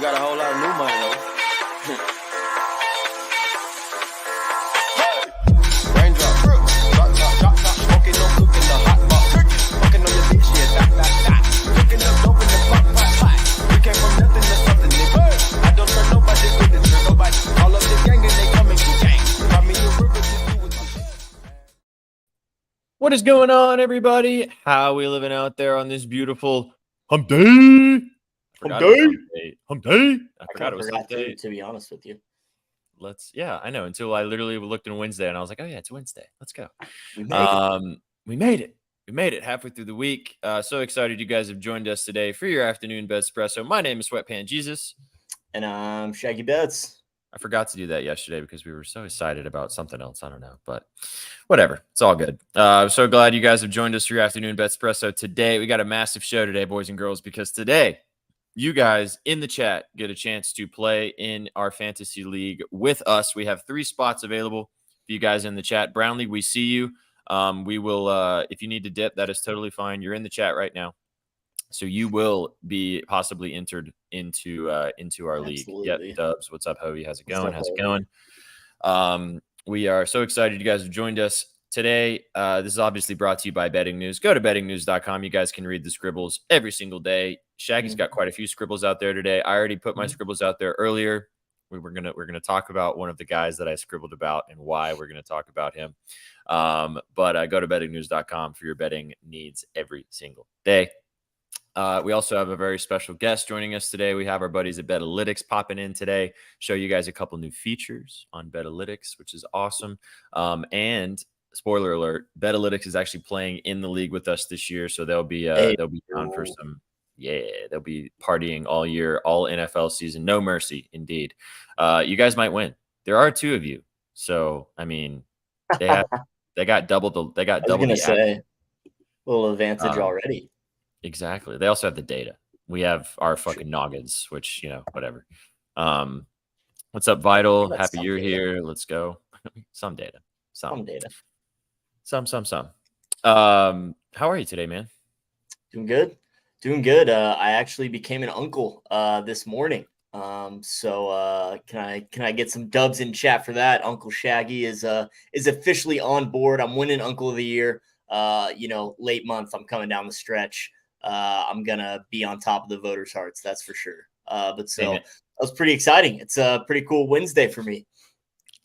got a whole lot of new money though. Raindrop, drop top, smoking, no cooking, the hot box. Fucking on your bitch, yeah, Cooking up dope in the pot. We came from nothing to something, nigga. I don't turn nobody with it, turn nobody. All of the gang and they coming to gang. Got me a river to do with my. What is going on, everybody? How we living out there on this beautiful hump day? Hump day. I forgot it was hump day. To be honest with you. Yeah, I know. Until I literally looked on Wednesday and I was like, oh yeah, it's Wednesday. Let's go. We made it. We made it halfway through the week. So excited you guys have joined us today for your afternoon BETSPRESSO. My name is Sweatpan Jesus. And I'm Shaggy Bets. I forgot to do that yesterday because we were so excited about something else. I don't know, but whatever. It's all good. So glad you guys have joined us for your afternoon BETSPRESSO today. We got a massive show today, boys and girls, because today you guys in the chat get a chance to play in our fantasy league with us. We have 3 spots available for you guys in the chat. Brownlee, we see you. We will, if you need to dip, that is totally fine. You're in the chat right now. So you will be possibly entered into our league. Yep, Dubs, what's up, Hovey? How's it going? How's it going? We are so excited you guys have joined us today. This is obviously brought to you by Betting News. Go to bettingnews.com. You guys can read the scribbles every single day. Shaggy's got quite a few scribbles out there today. I already put my scribbles out there earlier. We're gonna talk about one of the guys that I scribbled about and why we're gonna talk about him. But go to bettingnews.com for your betting needs every single day. We also have a very special guest joining us today. We have our buddies at Betalytics popping in today, show you guys a couple new features on Betalytics, which is awesome. And spoiler alert, Betalytics is actually playing in the league with us this year, so they'll be down for some. Yeah, they'll be partying all year, all NFL season. No mercy, indeed. You guys might win. There are 2 of you, so I mean, they got double the. They got double. I was gonna say, little advantage already. Exactly. They also have the data. We have our fucking noggins, which, whatever. What's up, Vital? Happy you're here. Let's go. Some data. Some data. Some. How are you today, man? Doing good. I actually became an uncle this morning. So can I get some dubs in chat for that? Uncle Shaggy is officially on board. I'm winning Uncle of the Year. Late month. I'm coming down the stretch. I'm gonna be on top of the voters' hearts, that's for sure. But that was pretty exciting. It's a pretty cool Wednesday for me.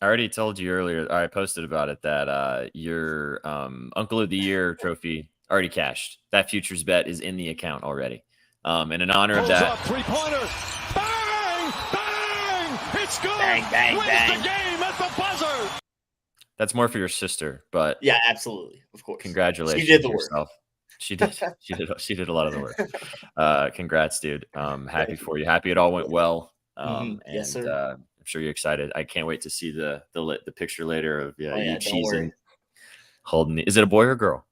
I already told you earlier. I posted about it that your Uncle of the Year trophy already cashed. That futures bet is in the account already. And in honor of that, 3-pointer, bang, bang, it's good. Bang. The game at the buzzer. That's more for your sister, but yeah, absolutely, of course. Congratulations, she did the yourself. Work. She did a lot of the work. Congrats, dude. Happy for you. Happy it all went well. Yes, sir. I'm sure you're excited. I can't wait to see the picture later of you cheesing, holding. Is it a boy or girl?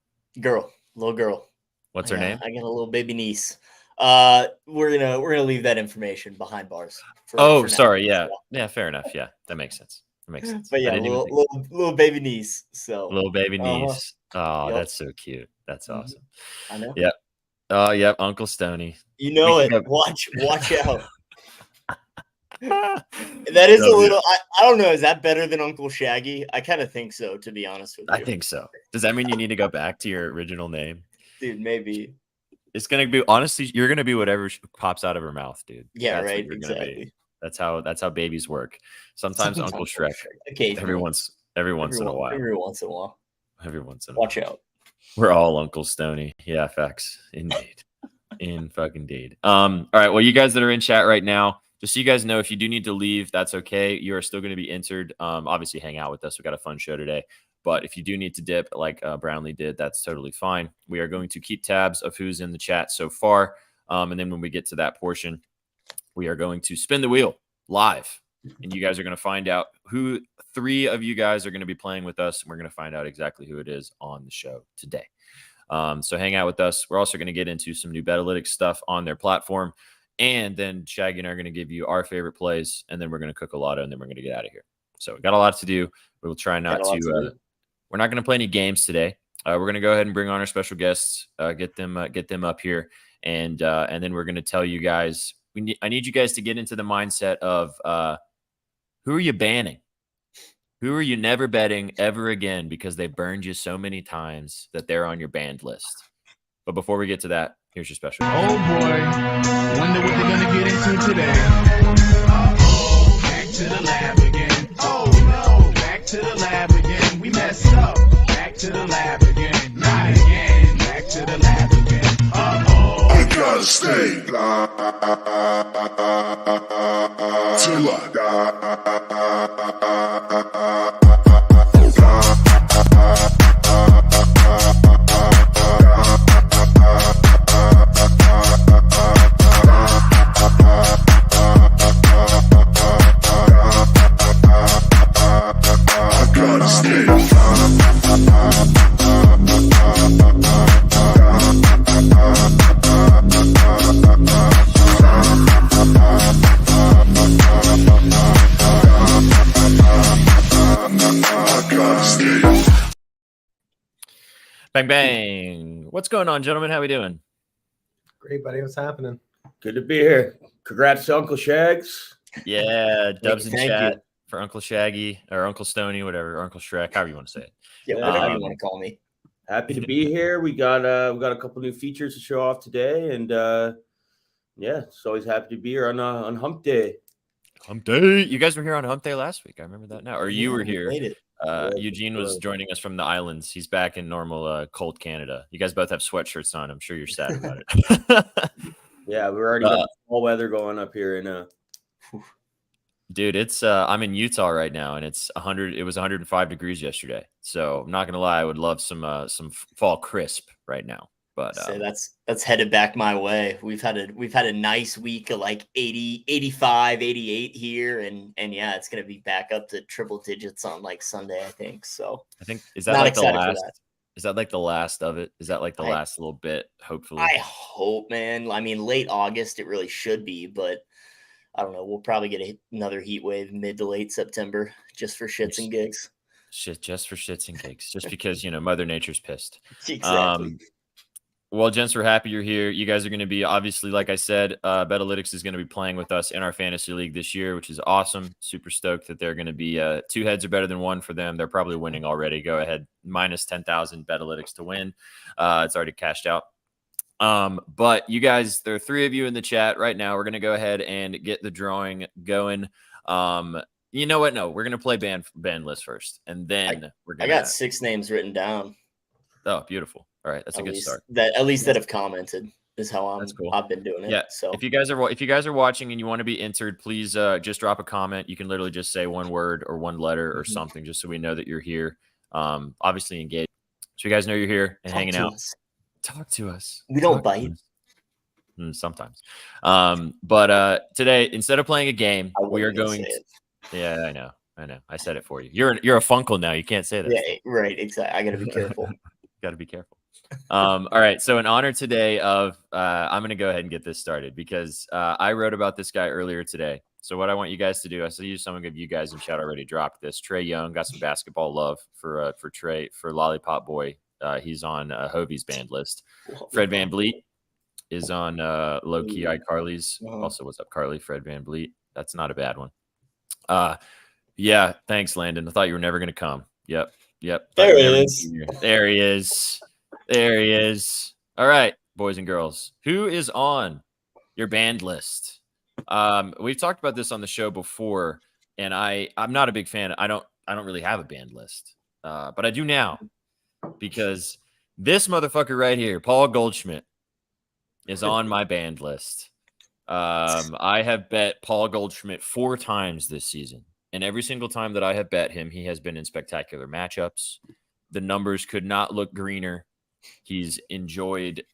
Little girl. What's her name? I got a little baby niece. We're gonna leave that information behind bars. For sorry. Yeah. Yeah. Fair enough. Yeah, that makes sense. But yeah, little baby niece. So little baby niece. Oh, yep. That's so cute. That's awesome. I know. Yep. Oh, yep. Uncle Stoney. You know it. Watch out. That is a little. I don't know. Is that better than Uncle Shaggy? I kind of think so, to be honest with you. I think so. Does that mean you need to go back to your original name? Dude, maybe. It's gonna be, honestly, you're gonna be whatever pops out of her mouth, dude. Yeah, right. Exactly. That's how babies work. Sometimes Uncle Shrek. Every once in a while. Every once in a while. Watch out. We're all Uncle Stoney. Yeah, facts. Indeed. Indeed. All right. Well, you guys that are in chat right now, just so you guys know, if you do need to leave, that's okay. You are still going to be entered. Obviously, hang out with us. We got a fun show today. But if you do need to dip, like Brownlee did, that's totally fine. We are going to keep tabs of who's in the chat so far. And then when we get to that portion, we are going to spin the wheel live. And you guys are going to find out who 3 of you guys are going to be playing with us. And we're going to find out exactly who it is on the show today. So hang out with us. We're also going to get into some new Betalytics stuff on their platform. And then Shaggy and I are going to give you our favorite plays. And then we're going to cook a lotto. And then we're going to get out of here. So we got a lot to do. We'll try not to. We're not going to play any games today. We're going to go ahead and bring on our special guests, get them up here. And then we're going to tell you guys I need you guys to get into the mindset of who are you banning? Who are you never betting ever again because they burned you so many times that they're on your banned list? But before we get to that, here's your special. Oh boy, wonder what they're gonna get into today. Uh-oh, back to the lab again. Oh no, back to the lab again. We messed up. Back to the lab again. Not again. Back to the lab again. Uh-oh. I gotta stay till I Bang, bang. What's going on, gentlemen? How we doing? Great, buddy. What's happening? Good to be here. Congrats to Uncle Shags. Yeah, dubs in Thank chat you. for Uncle Shaggy or Uncle Stoney, whatever, or Uncle Shrek, however you want to say it. Yeah, whatever you Um, want to call me. Happy to be here. We got a couple new features to show off today, and yeah, it's always happy to be here on Hump Day. Hump Day. You guys were here on Hump Day last week. I remember that now. Or you were we here. made it. Eugene was joining us from the islands. He's back in normal cold Canada. You guys both have sweatshirts on. I'm sure you're sad about it. Yeah, we're already got fall weather going up here, and Dude, it's I'm in Utah right now, and it's 100. It was 105 degrees yesterday. So I'm not gonna lie, I would love some fall crisp right now. But So that's headed back my way. We've had a nice week of like 80, 85, 88 here, and yeah, it's gonna be back up to triple digits on like Sunday, I think. So I think is that not like the excited for last? that. Is that like the last of it? Is that like the last little bit? Hopefully, I hope, man. I mean, late August it really should be, but I don't know. We'll probably get another heat wave mid to late September just for shits and gigs. shit, just for shits and gigs, just because Mother Nature's pissed. Exactly. Well, gents, we're happy you're here. You guys are going to be, obviously, like I said, Betalytics is going to be playing with us in our fantasy league this year, which is awesome. Super stoked that they're going to be two heads are better than one for them. They're probably winning already. Go ahead, minus 10,000 Betalytics to win. It's already cashed out. But you guys, there are three of you in the chat right now. We're going to go ahead and get the drawing going. You know what? No, we're going to play band list first, and then we're going I to. got 6 names written down. Oh, beautiful. All right, that's a good start. That have commented is how That's cool. I've been doing it. Yeah. So if you guys are watching and you want to be entered, please just drop a comment. You can literally just say one word or one letter or something, just so we know that you're here. Obviously engage, so you guys know you're here and hanging out. Talk to us. We don't bite. Sometimes. But today, instead of playing a game, we are going. Yeah, I know. I said it for you. You're a Funkle now. You can't say that. Yeah, right. Exactly. I got to be careful. Got to be careful. All right. So in honor today of, I'm going to go ahead and get this started because I wrote about this guy earlier today. So what I want you guys to do, I see some of you guys in chat already dropped this. Trey Young got some basketball love for Trey, for Lollipop Boy. He's on Hovey's band list. Fred VanVleet is on low key iCarly's. Also, what's up, Carly? Fred VanVleet. That's not a bad one. Yeah. Thanks, Landon. I thought you were never going to come. Yep. There he is. There he is. There he is. All right, boys and girls, who is on your band list? We've talked about this on the show before, and I'm not a big fan. I don't really have a band list, but I do now because this motherfucker right here, Paul Goldschmidt, is on my band list. I have bet Paul Goldschmidt 4 times this season. And every single time that I have bet him, he has been in spectacular matchups. The numbers could not look greener. He's enjoyed,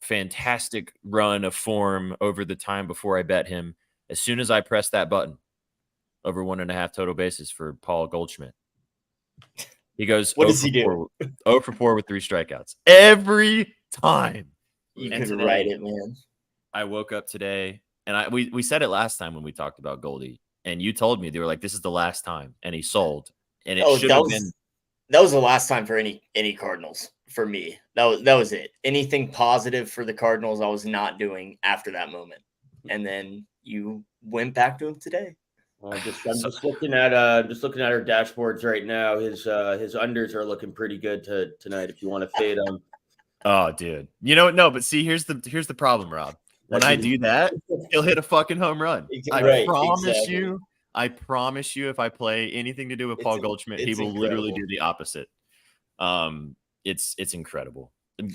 fantastic run of form over the time before I bet him. As soon as I press that button, over 1.5 total bases for Paul Goldschmidt. He goes, what does he do? 0 for 4 with 3 strikeouts. Every time. You could write it, man. I woke up today, and we said it last time when we talked about Goldie. And you told me, they were like, this is the last time. And he sold. And it should have been. That was the last time for any Cardinals for me. That was it. Anything positive for the Cardinals, I was not doing after that moment. and then you went back to him today. I'm just looking at our dashboards right now. His unders are looking pretty good tonight. If you want to fade them, Oh, dude. You know what? No, but see, here's the problem, Rob. When I do that, he'll hit a fucking home run. Right, I promise you, if I play anything to do with Paul Goldschmidt, he will literally do the opposite. It's incredible.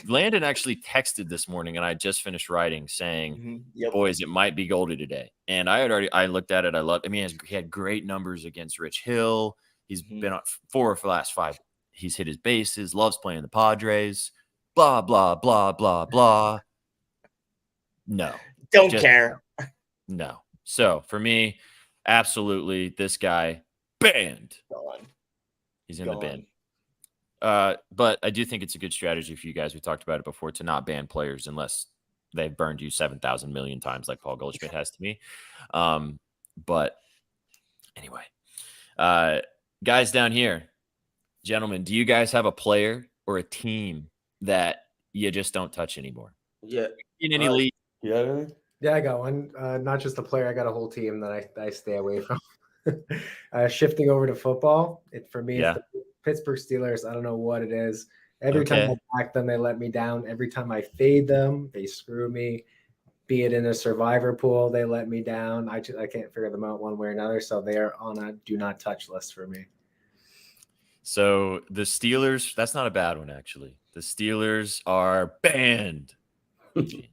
Landon actually texted this morning, and I just finished writing saying, boys, it might be Goldie today. And I looked at it. He had great numbers against Rich Hill. He's been on 4 of the last 5. He's hit his bases, loves playing the Padres, blah, blah, blah, blah, blah. No. Don't care. No. So for me, absolutely, this guy banned. He's in the bin. But I do think it's a good strategy for you guys. We talked about it before, to not ban players unless they've burned you 7,000 million times like Paul Goldschmidt has to me. But anyway, guys down here, gentlemen, do you guys have a player or a team that you just don't touch anymore? Yeah. In any league? Yeah. Yeah, I got one. Not just a player. I got a whole team that I stay away from. Shifting over to football, for me, it's the Pittsburgh Steelers. I don't know what it is. Every time I back them, they let me down. Every time I fade them, they screw me. Be it in a survivor pool, they let me down. I can't figure them out one way or another. So they are on a do not touch list for me. So the Steelers, that's not a bad one, actually. The Steelers are banned.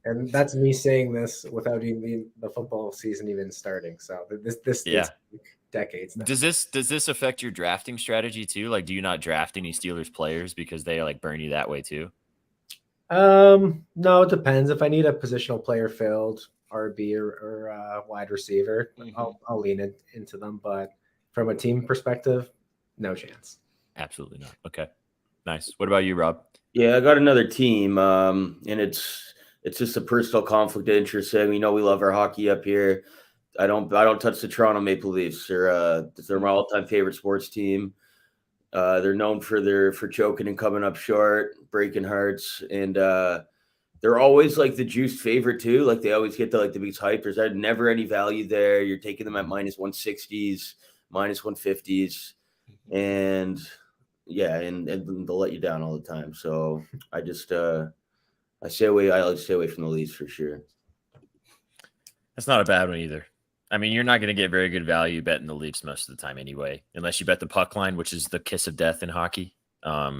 And that's me saying this without even the football season even starting. So this is decades now. Does this affect your drafting strategy too? Like, do you not draft any Steelers players because they like burn you that way too? No, it depends. If I need a positional player filled, RB or wide receiver, I'll lean into them. But from a team perspective, no chance. Absolutely not. Okay, nice. What about you, Rob? Yeah, I got another team, and it's just a personal conflict of interest. We know we love our hockey up here. I don't touch the Toronto Maple Leafs. They're my all-time favorite sports team. They're known for choking and coming up short, breaking hearts, and they're always like the juiced favorite too. Like they always get the biggest hype. There's never any value there. You're taking them at -160s, -150s, and and they'll let you down all the time. So I just I stay away. I stay away from the Leafs for sure. That's not a bad one either. I mean, you're not going to get very good value betting the Leafs most of the time anyway, unless you bet the puck line, which is the kiss of death in hockey. I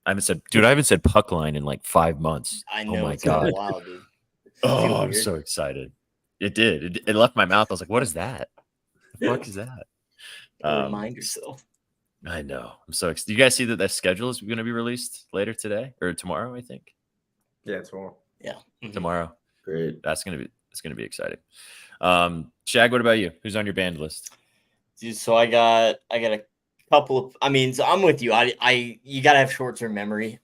haven't said puck line in like 5 months. I know. Oh my it's God. been a while, dude. Oh, I'm so excited. It did. It left my mouth. I was like, what is that? The fuck is that? Remind yourself. I know. I'm so excited. Do you guys see that schedule is going to be released later today or tomorrow, I think? Yeah, tomorrow. Yeah. Tomorrow. Great. It's going to be exciting. Shag, what about you? Who's on your banned list? Dude, so I got a couple of, so I'm with you. You gotta have short-term memory,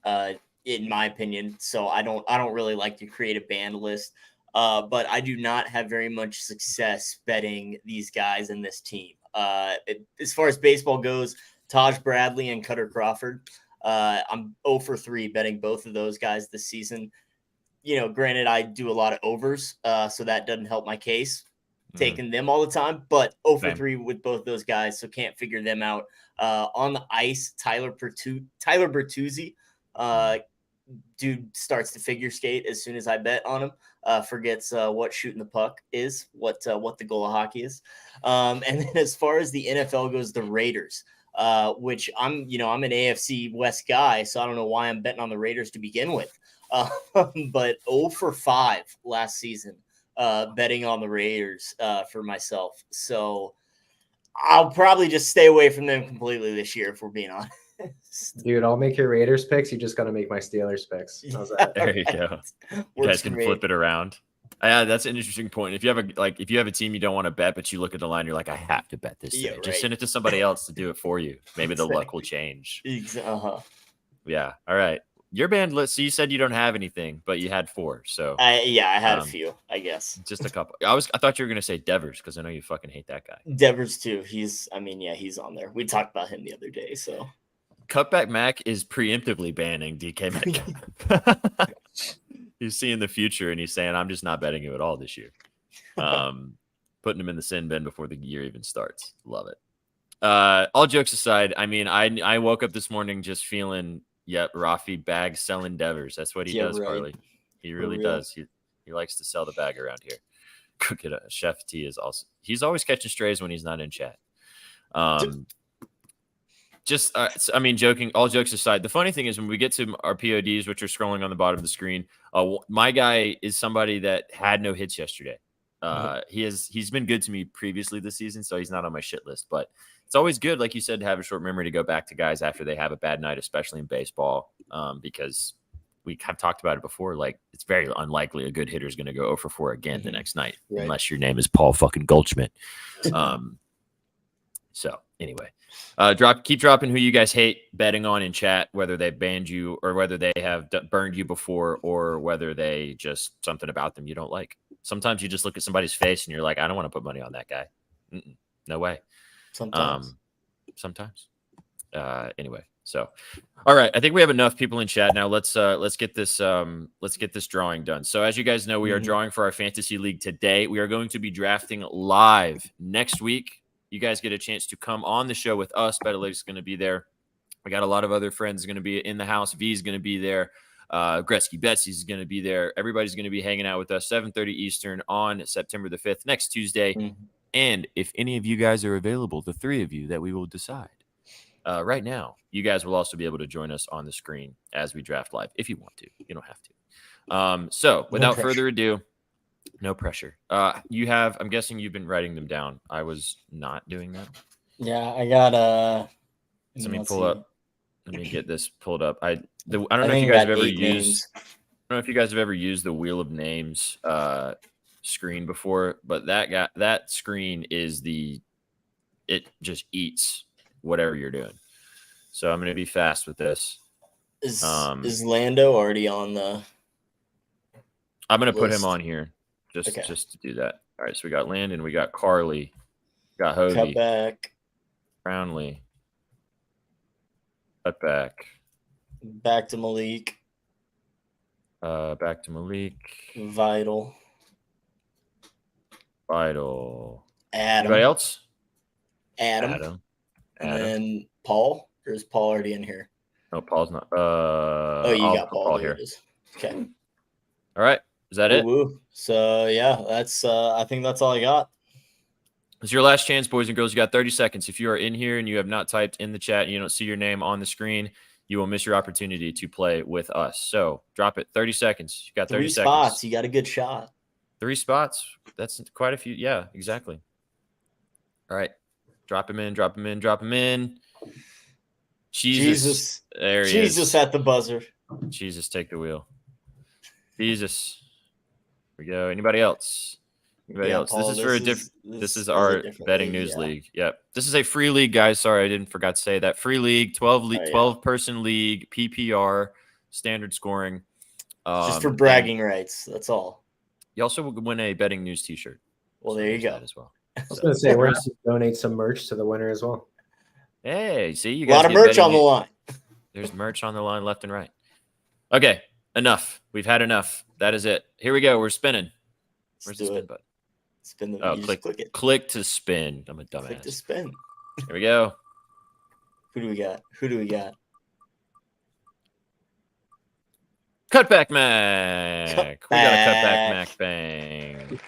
in my opinion. So I don't really like to create a banned list. But I do not have very much success betting these guys in this team. As far as baseball goes, Taj Bradley and Cutter Crawford. I'm 0 for 3 betting both of those guys this season. Granted, I do a lot of overs, so that doesn't help my case, taking them all the time, but 0 for 3 with both those guys, so can't figure them out. On the ice, Tyler Bertuzzi, dude starts to figure skate as soon as I bet on him, forgets what shooting the puck is, what the goal of hockey is. And then as far as the NFL goes, the Raiders, which I'm an AFC West guy, so I don't know why I'm betting on the Raiders to begin with. But 0 for 5 last season, betting on the Raiders for myself. So I'll probably just stay away from them completely this year, if we're being honest. Dude, I'll make your Raiders picks. You just got to make my Steelers picks. How's that? There you go. You guys can flip it around. Yeah, that's an interesting point. If you have a team you don't want to bet, but you look at the line, you're like, I have to bet this thing. Just send it to somebody else to do it for you. Maybe the luck will change. Yeah. All right. Your band list. So you said you don't have anything, but you had 4. So I had a few, I guess. Just a couple. I thought you were gonna say Devers because I know you fucking hate that guy. Devers too. He's on there. We talked about him the other day. So Cutback Mac is preemptively banning DK Metcalf. He's seeing the future and he's saying, I'm just not betting you at all this year. Putting him in the sin bin before the year even starts. Love it. All jokes aside, I mean, I woke up this morning just feeling, yep, Rafi bag sell endeavors. That's what he does, right. Carly. He really does. He likes to sell the bag around here. Cook it. Chef T is also. He's always catching strays when he's not in chat. I mean, joking. All jokes aside, the funny thing is when we get to our PODs, which are scrolling on the bottom of the screen, my guy is somebody that had no hits yesterday. He's been good to me previously this season, so he's not on my shit list. But it's always good, like you said, to have a short memory to go back to guys after they have a bad night, especially in baseball, because we have talked about it before. Like, it's very unlikely a good hitter is going to go 0 for 4 again the next night, unless your name is Paul fucking Goldschmidt. So anyway, keep dropping who you guys hate betting on in chat, whether they banned you or whether they have burned you before, or whether they just something about them you don't like. Sometimes you just look at somebody's face and you're like, I don't want to put money on that guy. No way. Sometimes. Anyway, so all right, I think we have enough people in chat now. Let's get this drawing done. So as you guys know, we are drawing for our fantasy league today. We are going to be drafting live next week. You guys get a chance to come on the show with us. Betalytics is going to be there. We got a lot of other friends going to be in the house. V is going to be there. Gretzky Betsy is going to be there. Everybody's going to be hanging out with us 7:30 Eastern on September the 5th, next Tuesday. And if any of you guys are available, the 3 of you that we will decide right now, you guys will also be able to join us on the screen as we draft live if you want to. You don't have to. So without further ado, no pressure. I'm guessing you've been writing them down. I was not doing that. Yeah, I got let me pull up. Let me get this pulled up. I don't know if you guys have ever used. I don't know if you guys have ever used the Wheel of Names screen before, but that screen is it just eats whatever you're doing. So I'm going to be fast with this. Is Lando already on the? I'm going to put him on here just to do that. All right, so we got Landon, we got Carly, we got Hobie, Cutback, Brownlee, Cutback, back to Malik, Vital, Adam. Anybody else? Adam. And then Paul, or is Paul already in here? No, Paul's not. You got Paul here. Okay. All right. Is that it? So yeah, that's I think that's all I got. It's your last chance, boys and girls. You got 30 seconds. If you are in here and you have not typed in the chat and you don't see your name on the screen, you will miss your opportunity to play with us. So drop it. 30 seconds. You got 30 seconds. 3 spots. You got a good shot. 3 spots. That's quite a few. Yeah, exactly. All right. Drop him in. Jesus. There he is. Jesus at the buzzer. Jesus, take the wheel. Jesus. Here we go. Anybody else? Paul, this is our betting news league. Yep. This is a free league, guys. Sorry, I forgot to say that. Free league, 12 person league, PPR, standard scoring. Just for bragging rights. That's all. You also will win a betting news t-shirt. Well, there you go. As well. I was going to say, we're going to donate some merch to the winner as well. Hey, see, you a guys lot of merch on the line. There's merch on the line left and right. Okay, enough. We've had enough. That is it. Here we go. We're spinning. Where's the spin button? Spin the. Click it. Click to spin. I'm a dumbass. Click to spin. Here we go. Who do we got? Cutback Mac. We got a Cutback Mac bang.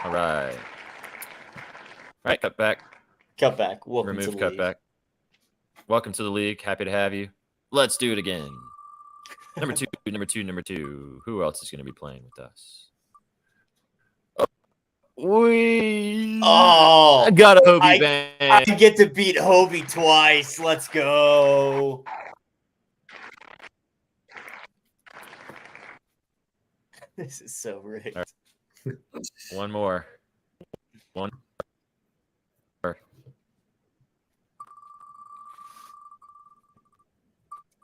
All right. All right, Cutback. Welcome Remove to the Cutback. league. Welcome to the league. Happy to have you. Let's do it again. Number two. Who else is going to be playing with us? I got a Hobie bang. I get to beat Hobie twice. Let's go. This is so rigged. Right. One more.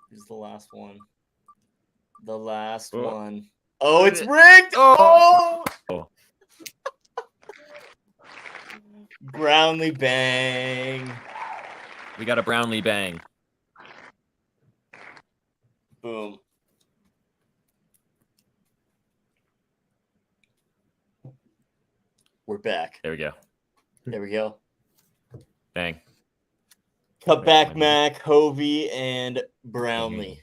Here's the last one. One. Oh, it's rigged. Oh. Brownlee bang. We got a Brownlee bang. Boom. We're back. There we go. There we go. Bang. Cutback Mac, Hovey, and Brownlee.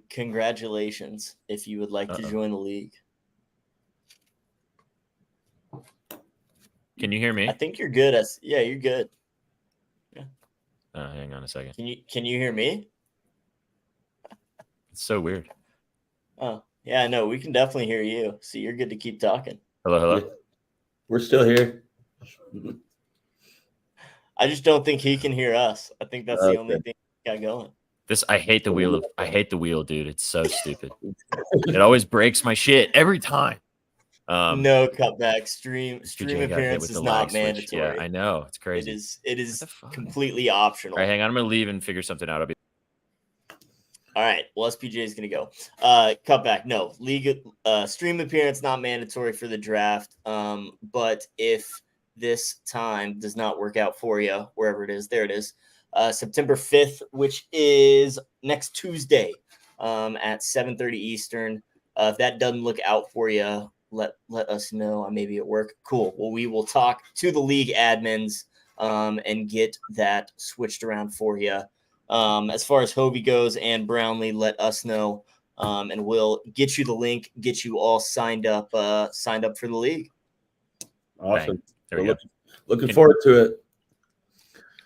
Congratulations if you would like to join the league. Can you hear me? I think you're good. Yeah, you're good. Yeah. Hang on a second. Can you hear me? It's so weird. Oh, yeah, no, we can definitely hear you. So you're good to keep talking. Hello. We're still here. I just don't think he can hear us. I think that's the only thing we got going. I hate the wheel, dude. It's so stupid. It always breaks my shit every time. No cutback. Stream appearance is not mandatory. Yeah, I know. It's crazy. It is completely optional. All right, hang on. I'm gonna leave and figure something out. All right. Well, SPJ is going to go. Cutback. No. League stream appearance not mandatory for the draft. But if this time does not work out for you, wherever it is, there it is. September 5th, which is next Tuesday at 7:30 Eastern. If that doesn't look out for you, let us know. I may be at work. Cool. Well, we will talk to the league admins and get that switched around for you. As far as Hovey goes and Brownlee, let us know, and we'll get you the link, get you all signed up for the league. Awesome. There we go. Looking forward to it.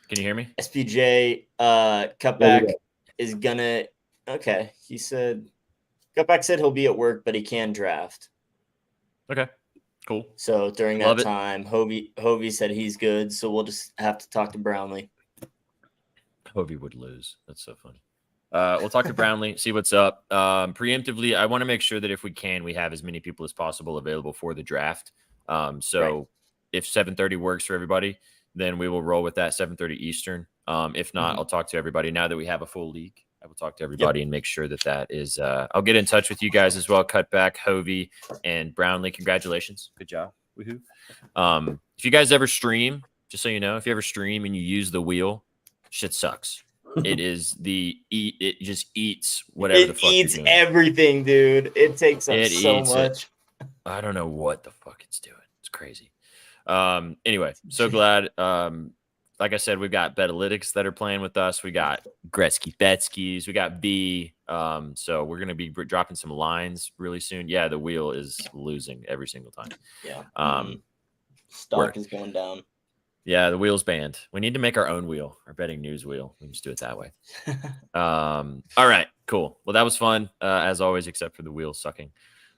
Can you hear me? SPJ Cutback is gonna. Okay, he said Cutback said he'll be at work, but he can draft. Okay, cool. So during that time, Hovey said he's good. So we'll just have to talk to Brownlee. Hovey would lose. That's so funny. We'll talk to Brownlee, see what's up. Preemptively, I want to make sure that if we can, we have as many people as possible available for the draft. If 7:30 works for everybody, then we will roll with that 7:30 Eastern. If not, I'll talk to everybody. Now that we have a full league, I will talk to everybody and make sure that is. I'll get in touch with you guys as well. Cutback, Hovey, and Brownlee. Congratulations. Good job. Woohoo. If you guys ever stream, just so you know, if you ever stream and you use the wheel, shit sucks. It just eats whatever the fuck eats you're doing. Everything, dude. It takes up so much. I don't know what the fuck it's doing. It's crazy. Anyway, so glad. Like I said, we've got Betalytics that are playing with us. We got Gretzky Betskis. We got B. So we're gonna be dropping some lines really soon. Yeah, the wheel is losing every single time. Yeah. Stock is going down. Yeah, the wheel's banned. We need to make our own wheel, our betting news wheel. We can just do it that way. All right, cool. Well, that was fun, as always, except for the wheel sucking.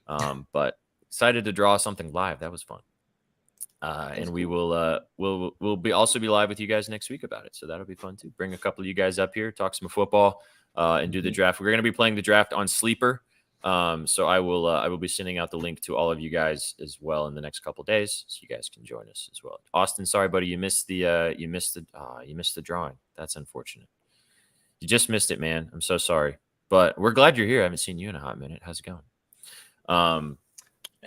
But excited to draw something live. That was fun. And we will we'll be live with you guys next week about it. So that'll be fun too. Bring a couple of you guys up here, talk some football, and do the draft. We're going to be playing the draft on Sleeper. So I will be sending out the link to all of you guys as well in the next couple of days, so you guys can join us as well. Austin, sorry, buddy, you missed the drawing. That's unfortunate. You just missed it, man. I'm so sorry, but we're glad you're here. I haven't seen you in a hot minute. How's it going?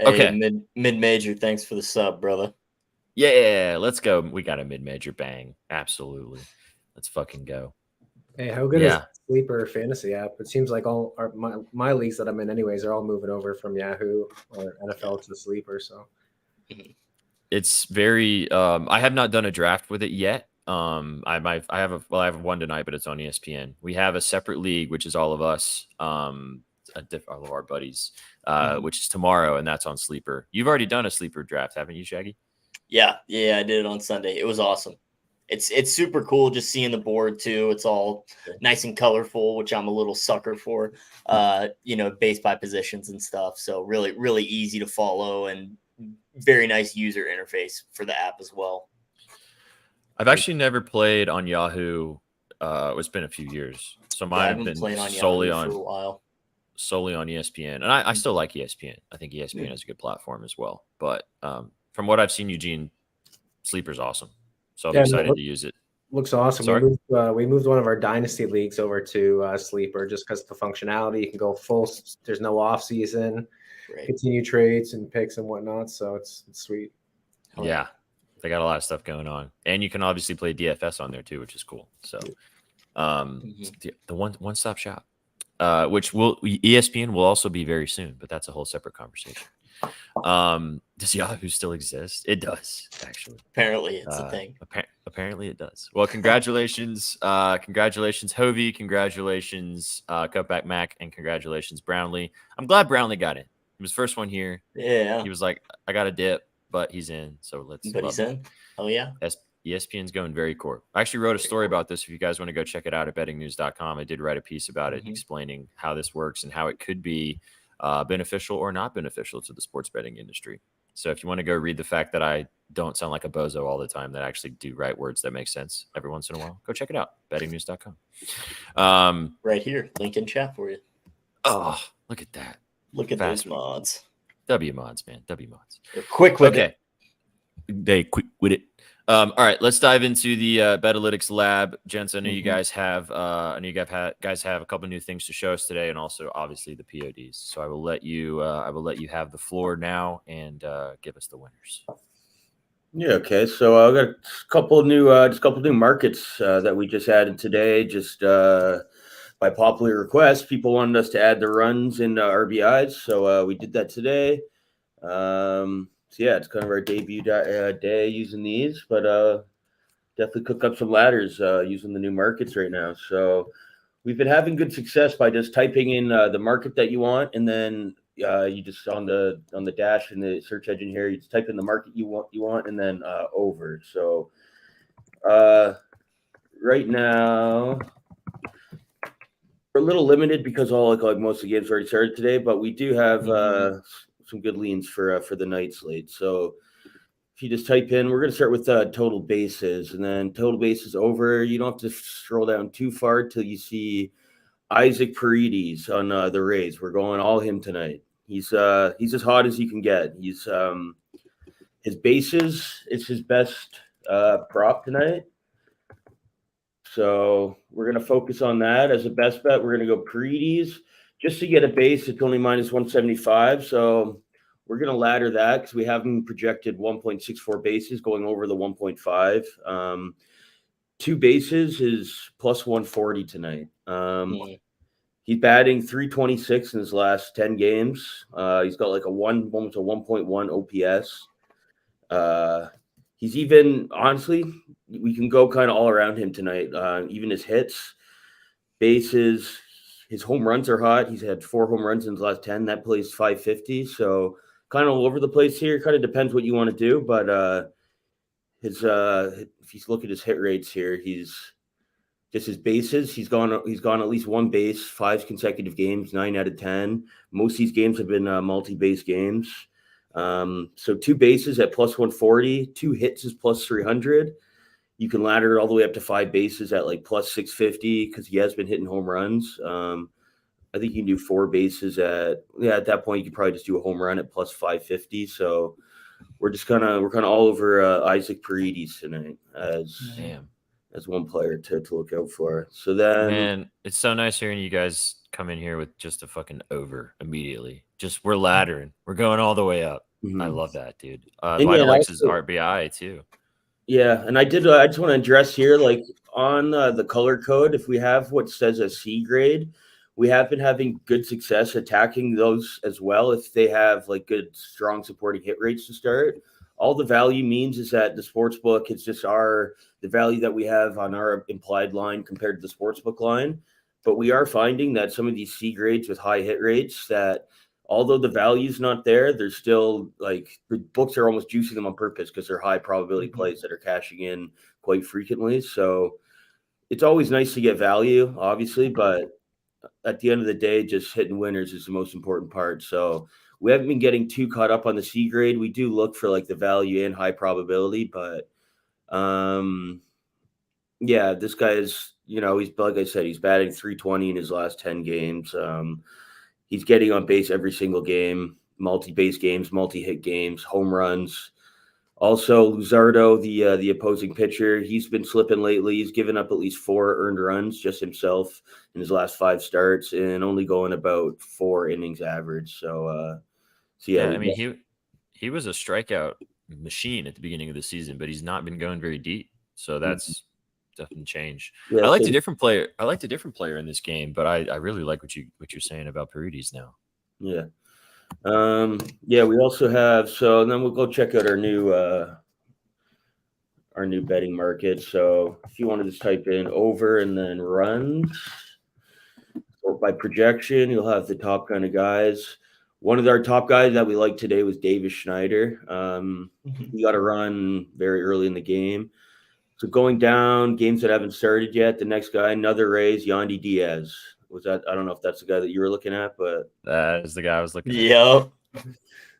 Okay, mid-major. Thanks for the sub, brother. Yeah, let's go. We got a mid-major bang. Absolutely. Let's fucking go. Hey, how good is Sleeper fantasy app? It seems like all my leagues that I'm in anyways are all moving over from Yahoo or NFL to Sleeper. So it's very I have not done a draft with it yet. I have one tonight, but it's on ESPN. We have a separate league, which is all of us, all of our buddies, which is tomorrow, and that's on Sleeper. You've already done a Sleeper draft, haven't you, Shaggy? Yeah, I did it on Sunday. It was awesome. It's super cool just seeing the board too. It's all nice and colorful, which I'm a little sucker for. Based by positions and stuff. So really, really easy to follow and very nice user interface for the app as well. I've actually never played on Yahoo. It's been a few years, so mine have been solely on for a while. Solely on ESPN, and I still like ESPN. I think ESPN is a good platform as well. But from what I've seen, Eugene, Sleeper's awesome. So I'm excited to use it. Looks awesome. We moved one of our dynasty leagues over to Sleeper just because the functionality. You can go full. There's no off season. Continue trades and picks and whatnot. So it's sweet. Yeah, they got a lot of stuff going on, and you can obviously play DFS on there too, which is cool. So the one-stop shop, which ESPN will also be very soon, but that's a whole separate conversation. Does Yahoo still exist? It does, actually. Apparently, it's a thing. Apparently, it does. Well, congratulations, congratulations, Hovey. Congratulations, Cutback Mac, and congratulations, Brownlee. I'm glad Brownlee got in. He was first one here. Yeah. He was like, I got a dip, but he's in. So let's. But he's in. Oh yeah. ESPN's going very core. I actually wrote a story about this. If you guys want to go check it out at bettingnews.com, I did write a piece about it, explaining how this works and how it could be beneficial or not beneficial to the sports betting industry. So if you want to go read the fact that I don't sound like a bozo all the time, that I actually do write words that make sense every once in a while, go check it out. Bettingnews.com. Right here. Link in chat for you. Oh, look at that. Look at those mods. W mods, man. W mods. They're quick with it. They quick with it. All right, let's dive into the Betalytics lab, gents. I know you guys have, guys have a couple new things to show us today, and also obviously the PODs. So I will let you have the floor now and give us the winners. Yeah. Okay. So I got a couple new markets that we just added today. Just by popular request, people wanted us to add the runs and RBIs, so we did that today. So yeah, it's kind of our debut day using these, but definitely cook up some ladders using the new markets right now. So we've been having good success by just typing in the market that you want, and then you just on the dash in the search engine here, you just type in the market you want, and then over. So right now we're a little limited because all like most of the games already started today, but we do have some good leans for the night slate. So if you just type in, we're going to start with total bases, and then total bases over. You don't have to scroll down too far till you see Isaac Paredes on the Rays. We're going all him tonight. He's as hot as you can get. He's his bases is his best prop tonight. So we're going to focus on that as a best bet. We're going to go Paredes. Just to get a base, it's only minus 175. So we're going to ladder that because we have him projected 1.64 bases going over the 1.5. 2 bases is plus 140 tonight. He's batting 326 in his last 10 games. He's got like almost a 1.1 OPS. He's even, honestly, we can go kind of all around him tonight. Even his hits, bases, his home runs are hot. He's had 4 home runs in his last 10. That plays 550. So kind of all over the place here. Kind of depends what you want to do. But if you look at his hit rates here, he's just his bases. He's gone at least 1 base, 5 consecutive games, 9 out of 10. Most of these games have been multi-base games. So 2 bases at plus 140, 2 hits is plus 300. You can ladder it all the way up to 5 bases at like plus 650 because he has been hitting home runs. I think you can do 4 bases at that point you could probably just do a home run at plus 550. So we're kind of all over Isaac Paredes tonight as one player to look out for. So then, man, it's so nice hearing you guys come in here with just a fucking over immediately. Just we're laddering, we're going all the way up. I love that, dude. Likes his RBI too. Yeah, and I just want to address here, like on the color code, if we have what says a C grade, we have been having good success attacking those as well if they have like good, strong supporting hit rates to start. All the value means is that the sports book, it's just the value that we have on our implied line compared to the sports book line. But we are finding that some of these C grades with high hit rates, that although the value's not there, there's still like the books are almost juicing them on purpose because they're high probability plays that are cashing in quite frequently. So it's always nice to get value, obviously, but at the end of the day, just hitting winners is the most important part. So we haven't been getting too caught up on the C grade. We do look for like the value and high probability, but yeah, this guy is, he's, like I said, he's batting 320 in his last 10 games. He's getting on base every single game, multi-base games, multi-hit games, home runs. Also, Luzardo, the opposing pitcher, he's been slipping lately. He's given up at least 4 earned runs just himself in his last 5 starts and only going about 4 innings average. So yeah, I mean, he was a strikeout machine at the beginning of the season, but he's not been going very deep. So that's definitely changed. Yeah, I liked a different player. I liked a different player in this game, but I really like what you're saying about Paredes now. Yeah. Yeah, we also have and then we'll go check out our new betting market. So if you want to just type in over and then runs, or by projection, you'll have the top kind of guys. One of our top guys that we liked today was Davis Schneider. He got a run very early in the game. So going down, games that haven't started yet. The next guy, another raise, Yandy Diaz. Was that? I don't know if that's the guy that you were looking at, but That is the guy I was looking at. Yep.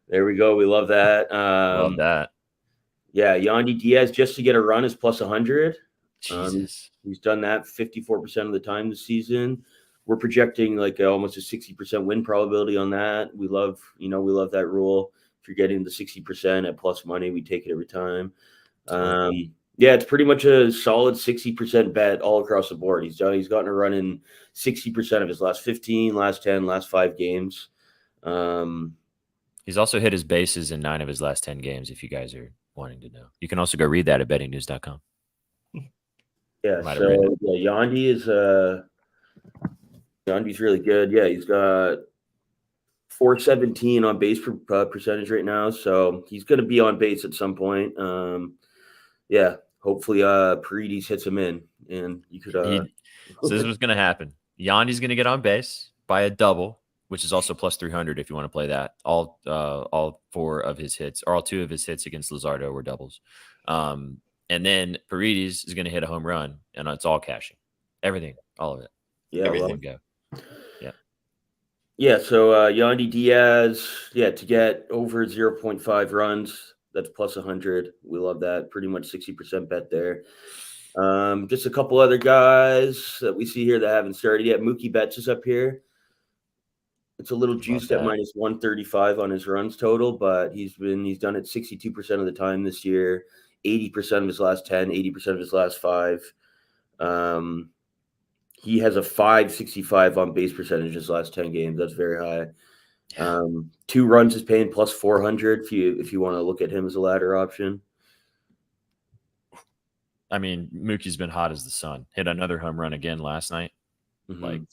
There we go. We love that. Love that. Yeah, Yandy Diaz just to get a run is plus 100. Jesus. He's done that 54% of the time this season. We're projecting like almost a 60% win probability on that. We love that rule. If you're getting the 60% at plus money, we take it every time. Yeah, it's pretty much a solid 60% bet all across the board. He's gotten a run in 60% of his last 15, last 10, last 5 games. He's also hit his bases in 9 of his last 10 games, if you guys are wanting to know. You can also go read that at bettingnews.com. Yeah, so Yandy's really good. Yeah, he's got 417 on base percentage right now, so he's going to be on base at some point. Yeah, hopefully Paredes hits him in, and you could. So this is what's going to happen. Yandy's going to get on base by a double, which is also plus 300 if you want to play that. All 4 of his hits, or all 2 of his hits against Luzardo were doubles. And then Paredes is going to hit a home run, and it's all cashing. Everything, all of it. Yeah, everything go. Yeah. Yeah, so Yandy Diaz, to get over 0.5 runs, that's plus 100. We love that. Pretty much 60% bet there. Just a couple other guys that we see here that haven't started yet. Mookie Betts is up here. It's a little juiced at minus 135 on his runs total, but he's done it 62% of the time this year, 80% of his last 10, 80% of his last 5. He has a 565 on base percentage his last 10 games. That's very high. 2 runs is paying plus 400 if you want to look at him as a ladder option. I mean, Mookie's been hot as the sun. Hit another home run again last night. Mm-hmm.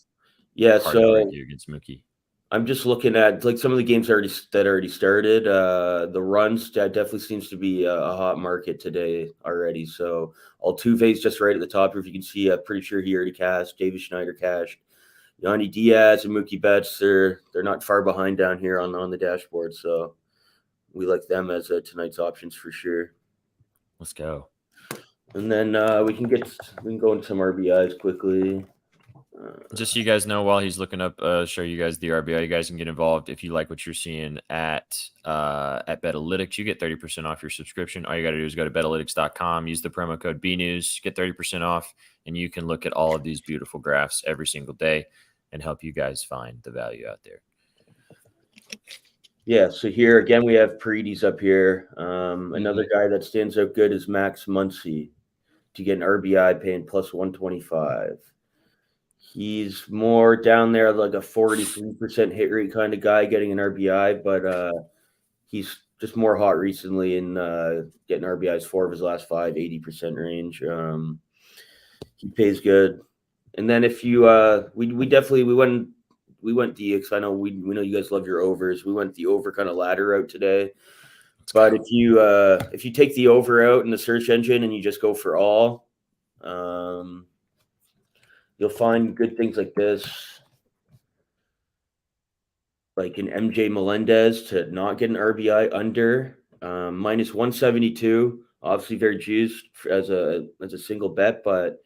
So against Mookie. I'm just looking at like some of the games that already started. The runs definitely seems to be a hot market today already. So Altuve's just right at the top here. If you can see, I'm pretty sure he already cashed. Davis Schneider cashed. Yandy Diaz and Mookie Betts, they're not far behind down here on the dashboard. So we like them as tonight's options for sure. Let's go. And then we can go into some RBIs quickly. Just so you guys know, while he's looking up, show you guys the RBI. You guys can get involved if you like what you're seeing at Betalytics. You get 30% off your subscription. All you got to do is go to Betalytics.com, use the promo code BNews, get 30% off, and you can look at all of these beautiful graphs every single day and help you guys find the value out there. Yeah, so here again we have Paredes up here. Another guy that stands out good is Max Muncy to get an RBI paying plus 125. He's more down there like a 43% hit rate kind of guy getting an RBI, but he's just more hot recently in getting RBIs 4 of his last 5, 80% range. He pays good. And then if you we went DX. I know we know you guys love your overs. We went the over kind of ladder route today. But if you take the over out in the search engine and you just go for all, you'll find good things like this, like an MJ Melendez to not get an RBI under minus 172. Obviously, very juiced as a single bet, but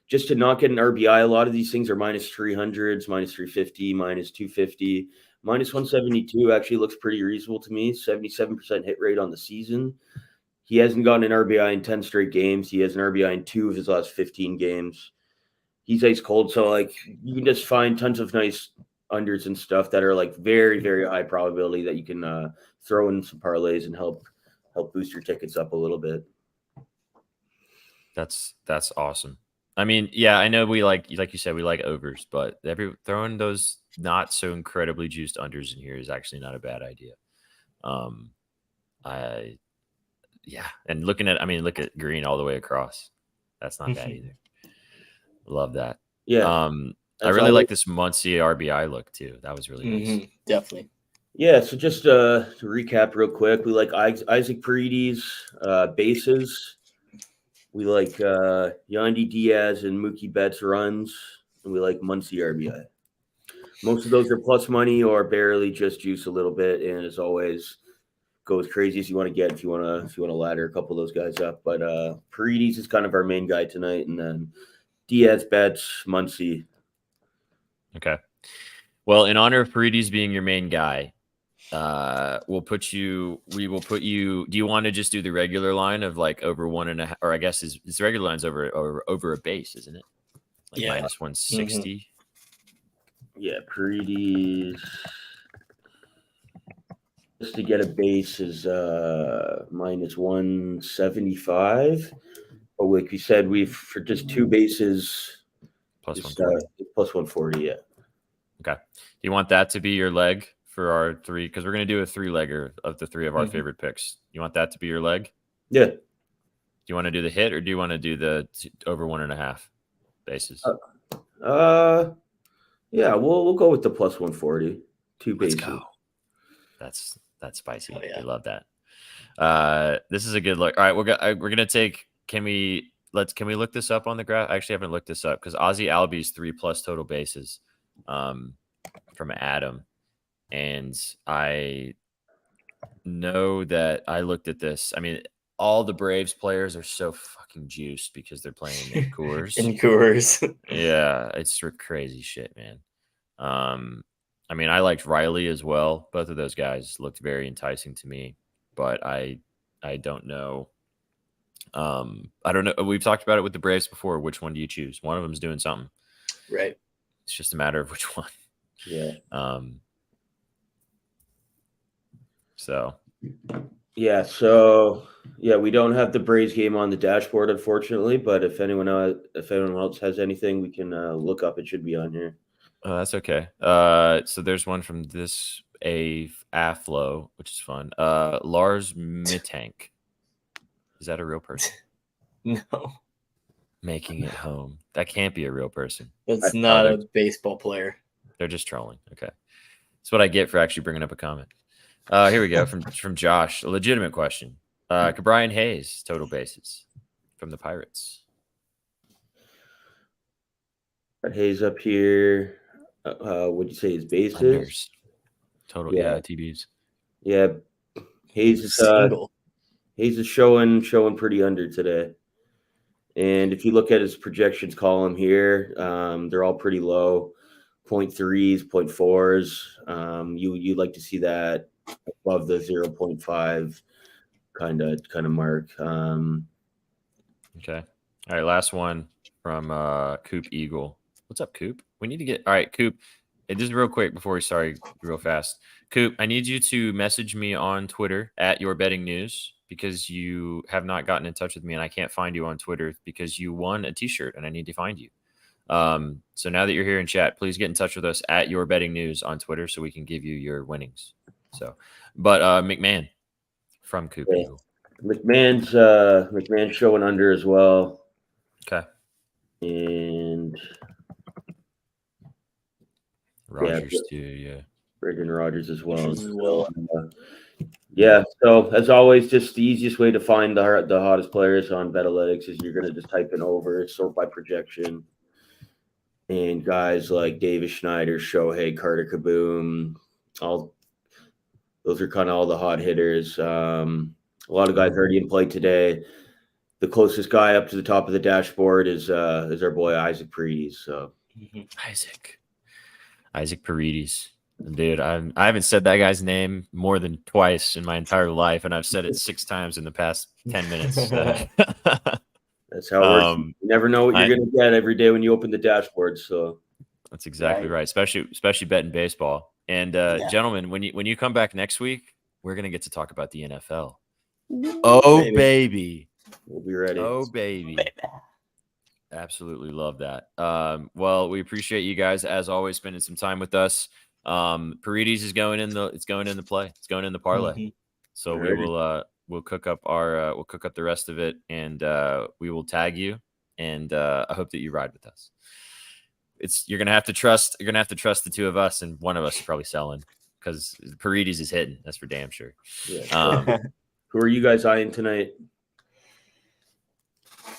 just to not get an RBI, a lot of these things are minus 300s, minus 350, minus 250. Minus 172 actually looks pretty reasonable to me. 77% hit rate on the season. He hasn't gotten an RBI in 10 straight games. He has an RBI in 2 of his last 15 games. He's ice cold, so like you can just find tons of nice unders and stuff that are like very, very high probability that you can throw in some parlays and help boost your tickets up a little bit. That's awesome. I mean, yeah, I know we like you said, we like overs, but throwing those not so incredibly juiced unders in here is actually not a bad idea. And look at Green all the way across. That's not bad either. Love that. Yeah. I really like this Muncy RBI look too. That was really nice. Definitely. Yeah, so just to recap real quick, we like Isaac Paredes, bases. We like Yandy Diaz and Mookie Betts runs, and we like Muncy RBI. Most of those are plus money or barely just juice a little bit, and as always, go as crazy as you want to get if you want to ladder a couple of those guys up. But Paredes is kind of our main guy tonight, and then Diaz, Betts, Muncy. Okay. Well, in honor of Paredes being your main guy, we will put you. Do you want to just do the regular line of like over 1.5, or I guess is the regular line's over a base, isn't it? Like minus 160. Mm-hmm. Yeah, Paredes just to get a base is minus 175. But like we said, for just 2 bases plus 140. Plus 140, yeah. Okay. Do you want that to be your leg for our 3? Because we're going to do a 3-legger of the 3 of our favorite picks. You want that to be your leg? Yeah. Do you want to do the hit, or do you want to do the over 1.5 bases? Yeah, we'll go with the plus 140. 2 bases. Let's go. That's spicy. Oh, yeah. I love that. This is a good look. All right, we're gonna take. Can we look this up on the graph? I actually haven't looked this up because Ozzy Albies 3+ total bases, from Adam, and I know that I looked at this. I mean, all the Braves players are so fucking juiced because they're playing in Coors. In Coors. Yeah, it's crazy shit, man. I mean, I liked Riley as well. Both of those guys looked very enticing to me, but I don't know. I don't know. We've talked about it with the Braves before. Which one do you choose? One of them's doing something. Right. It's just a matter of which one. Yeah. So. Yeah. So yeah, we don't have the Braves game on the dashboard, unfortunately. But if anyone else has anything, we can look up. It should be on here. Oh, that's okay. So there's one from this Aflo, which is fun. Lars Mittank. Is that a real person? No. Making it home. That can't be a real person. That's not a baseball player. They're just trolling. Okay. That's what I get for actually bringing up a comment. Here we go from Josh. A legitimate question. Brian Hayes, total bases from the Pirates. Got Hayes up here. What'd you say his bases? Unders. Total, yeah, TBs. Yeah, Hayes is showing pretty under today. And if you look at his projections column here, they're all pretty low, 0.3s, 0.4s. You'd like to see that above the 0.5 kind of mark. Okay. All right, last one from Coop Eagle. What's up, Coop? We need to get – all right, Coop. Just real quick before we start, real fast. Coop, I need you to message me on Twitter at Your Betting News because you have not gotten in touch with me and I can't find you on Twitter because you won a T-shirt and I need to find you. So now that you're here in chat, please get in touch with us at Your Betting News on Twitter so we can give you your winnings. So, but McMahon from Coop Eagle. McMahon's showing under as well. Okay. And Rogers too, yeah. Brendan Rogers as well. Yeah, so as always, just the easiest way to find the hottest players on Betalytics is you're going to just type in over, sort by projection. And guys like Davis Schneider, Shohei, Carter Kaboom, those are kind of all the hot hitters. A lot of guys already in play today. The closest guy up to the top of the dashboard is our boy Isaac Paredes. So Isaac Paredes. Dude, I haven't said that guy's name more than twice in my entire life, and I've said it 6 times in the past 10 minutes. That's how it works. You never know what you're going to get every day when you open the dashboard. So that's exactly right. Especially betting baseball. And gentlemen, when you come back next week, we're going to get to talk about the NFL. Oh, baby. We'll be ready. Oh, baby. Absolutely love that. Well, we appreciate you guys as always spending some time with us. Paredes is going in the play. It's going in the parlay. Mm-hmm. So we'll cook up the rest of it and we will tag you and I hope that you ride with us. You're gonna have to trust the 2 of us and one of us is probably selling because Paredes is hitting. That's for damn sure. Yeah. Who are you guys eyeing tonight?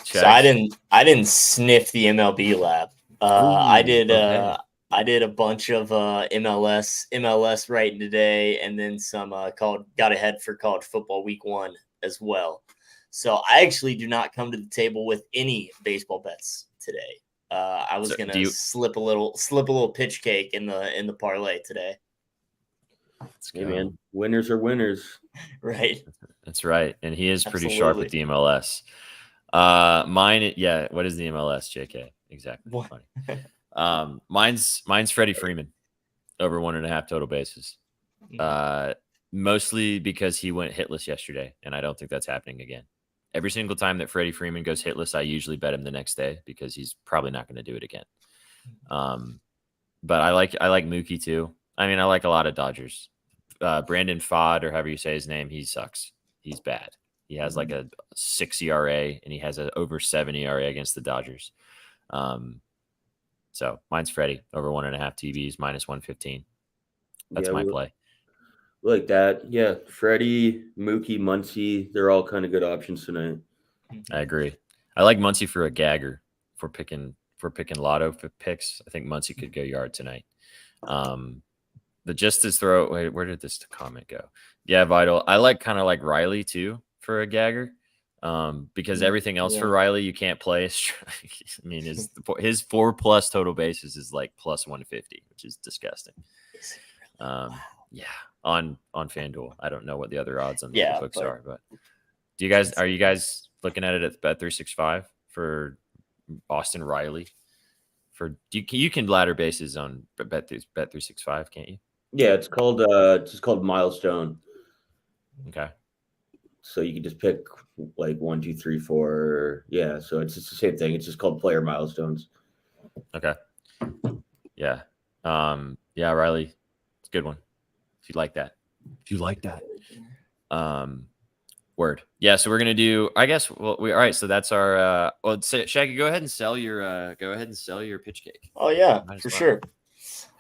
So I didn't sniff the MLB lab. I did a bunch of MLS writing today, and then some got ahead for college football week 1 as well. So I actually do not come to the table with any baseball bets today. I was gonna slip a little pitch cake in the parlay today. Hey man, winners are winners. Right. That's right, and he is pretty sharp with the MLS. Mine, yeah. What is the MLS, JK? Exactly. Funny. Mine's Freddie Freeman over 1.5 total bases. Mostly because he went hitless yesterday, and I don't think that's happening again. Every single time that Freddie Freeman goes hitless, I usually bet him the next day because he's probably not going to do it again. But I like Mookie too. I mean, I like a lot of Dodgers. Brandon Pfaadt, or however you say his name, he sucks. He's bad. He has like a 6 ERA, and he has an over 7 ERA against the Dodgers. So mine's Freddie over 1.5 TVs minus 115. That's my play. Like that. Yeah. Freddie, Mookie, Muncy, they're all kind of good options tonight. I agree. I like Muncy for a gagger for picking lotto picks. I think Muncy could go yard tonight. But just to throw, wait, where did this comment go? Yeah, Vital. I like kind of like Riley too for a gagger. Because everything else for Riley you can't play. I mean, his 4+ total bases is like plus 150, which is disgusting. Yeah, on FanDuel. I don't know what the other odds on the books are, but are you guys looking at it at Bet365 for Austin Riley? You can ladder bases on Bet365, can't you? Yeah, it's called Milestone. Okay. So you can just pick like 1, 2, 3, 4. Yeah, so it's just the same thing. It's just called player milestones. Okay. Yeah. Yeah, Riley, it's a good one. If you like that. Word. Yeah, so we're gonna do. I guess. Well, all right. So that's our. Shaggy, go ahead and sell your. Pitch cake. Oh yeah, for sure.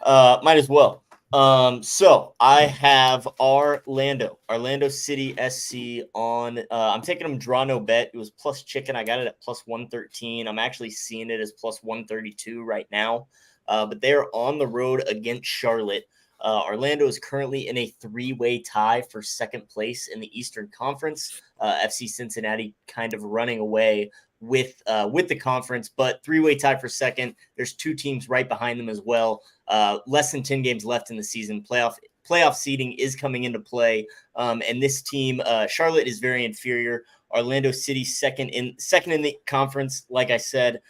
Might as well. So I have Orlando City SC on. I'm taking them draw no bet. It was plus chicken. I got it at plus 113. I'm actually seeing it as plus 132 right now. But they're on the road against Charlotte. Orlando is currently in a 3-way tie for second place in the Eastern Conference. FC Cincinnati kind of running away with the conference, but 3-way tie for second. There's 2 teams right behind them as well. Less than 10 games left in the season. Playoff seeding is coming into play. And this team, Charlotte, is very inferior. Orlando City second in the conference. Like I said,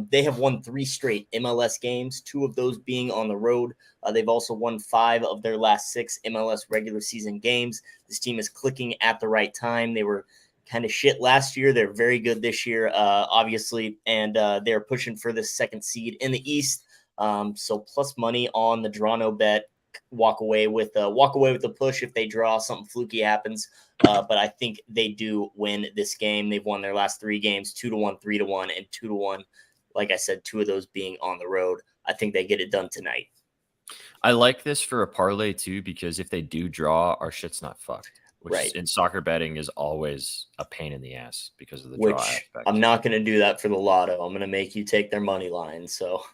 they have won 3 straight MLS games, 2 of those being on the road. They've also won 5 of their last 6 MLS regular season games. This team is clicking at the right time. They were kind of shit last year. They're very good this year, obviously, and they're pushing for the 2nd seed in the East. So plus money on the draw no bet. Walk away with the push if they draw. Something fluky happens, but I think they do win this game. They've won their last 3 games 2-1, 3-1, and 2-1. Like I said, 2 of those being on the road. I think they get it done tonight. I like this for a parlay too, because if they do draw, our shit's not fucked. Which in soccer betting is always a pain in the ass because of the draw aspect. I'm not going to do that for the lotto. I'm going to make you take their money line. So,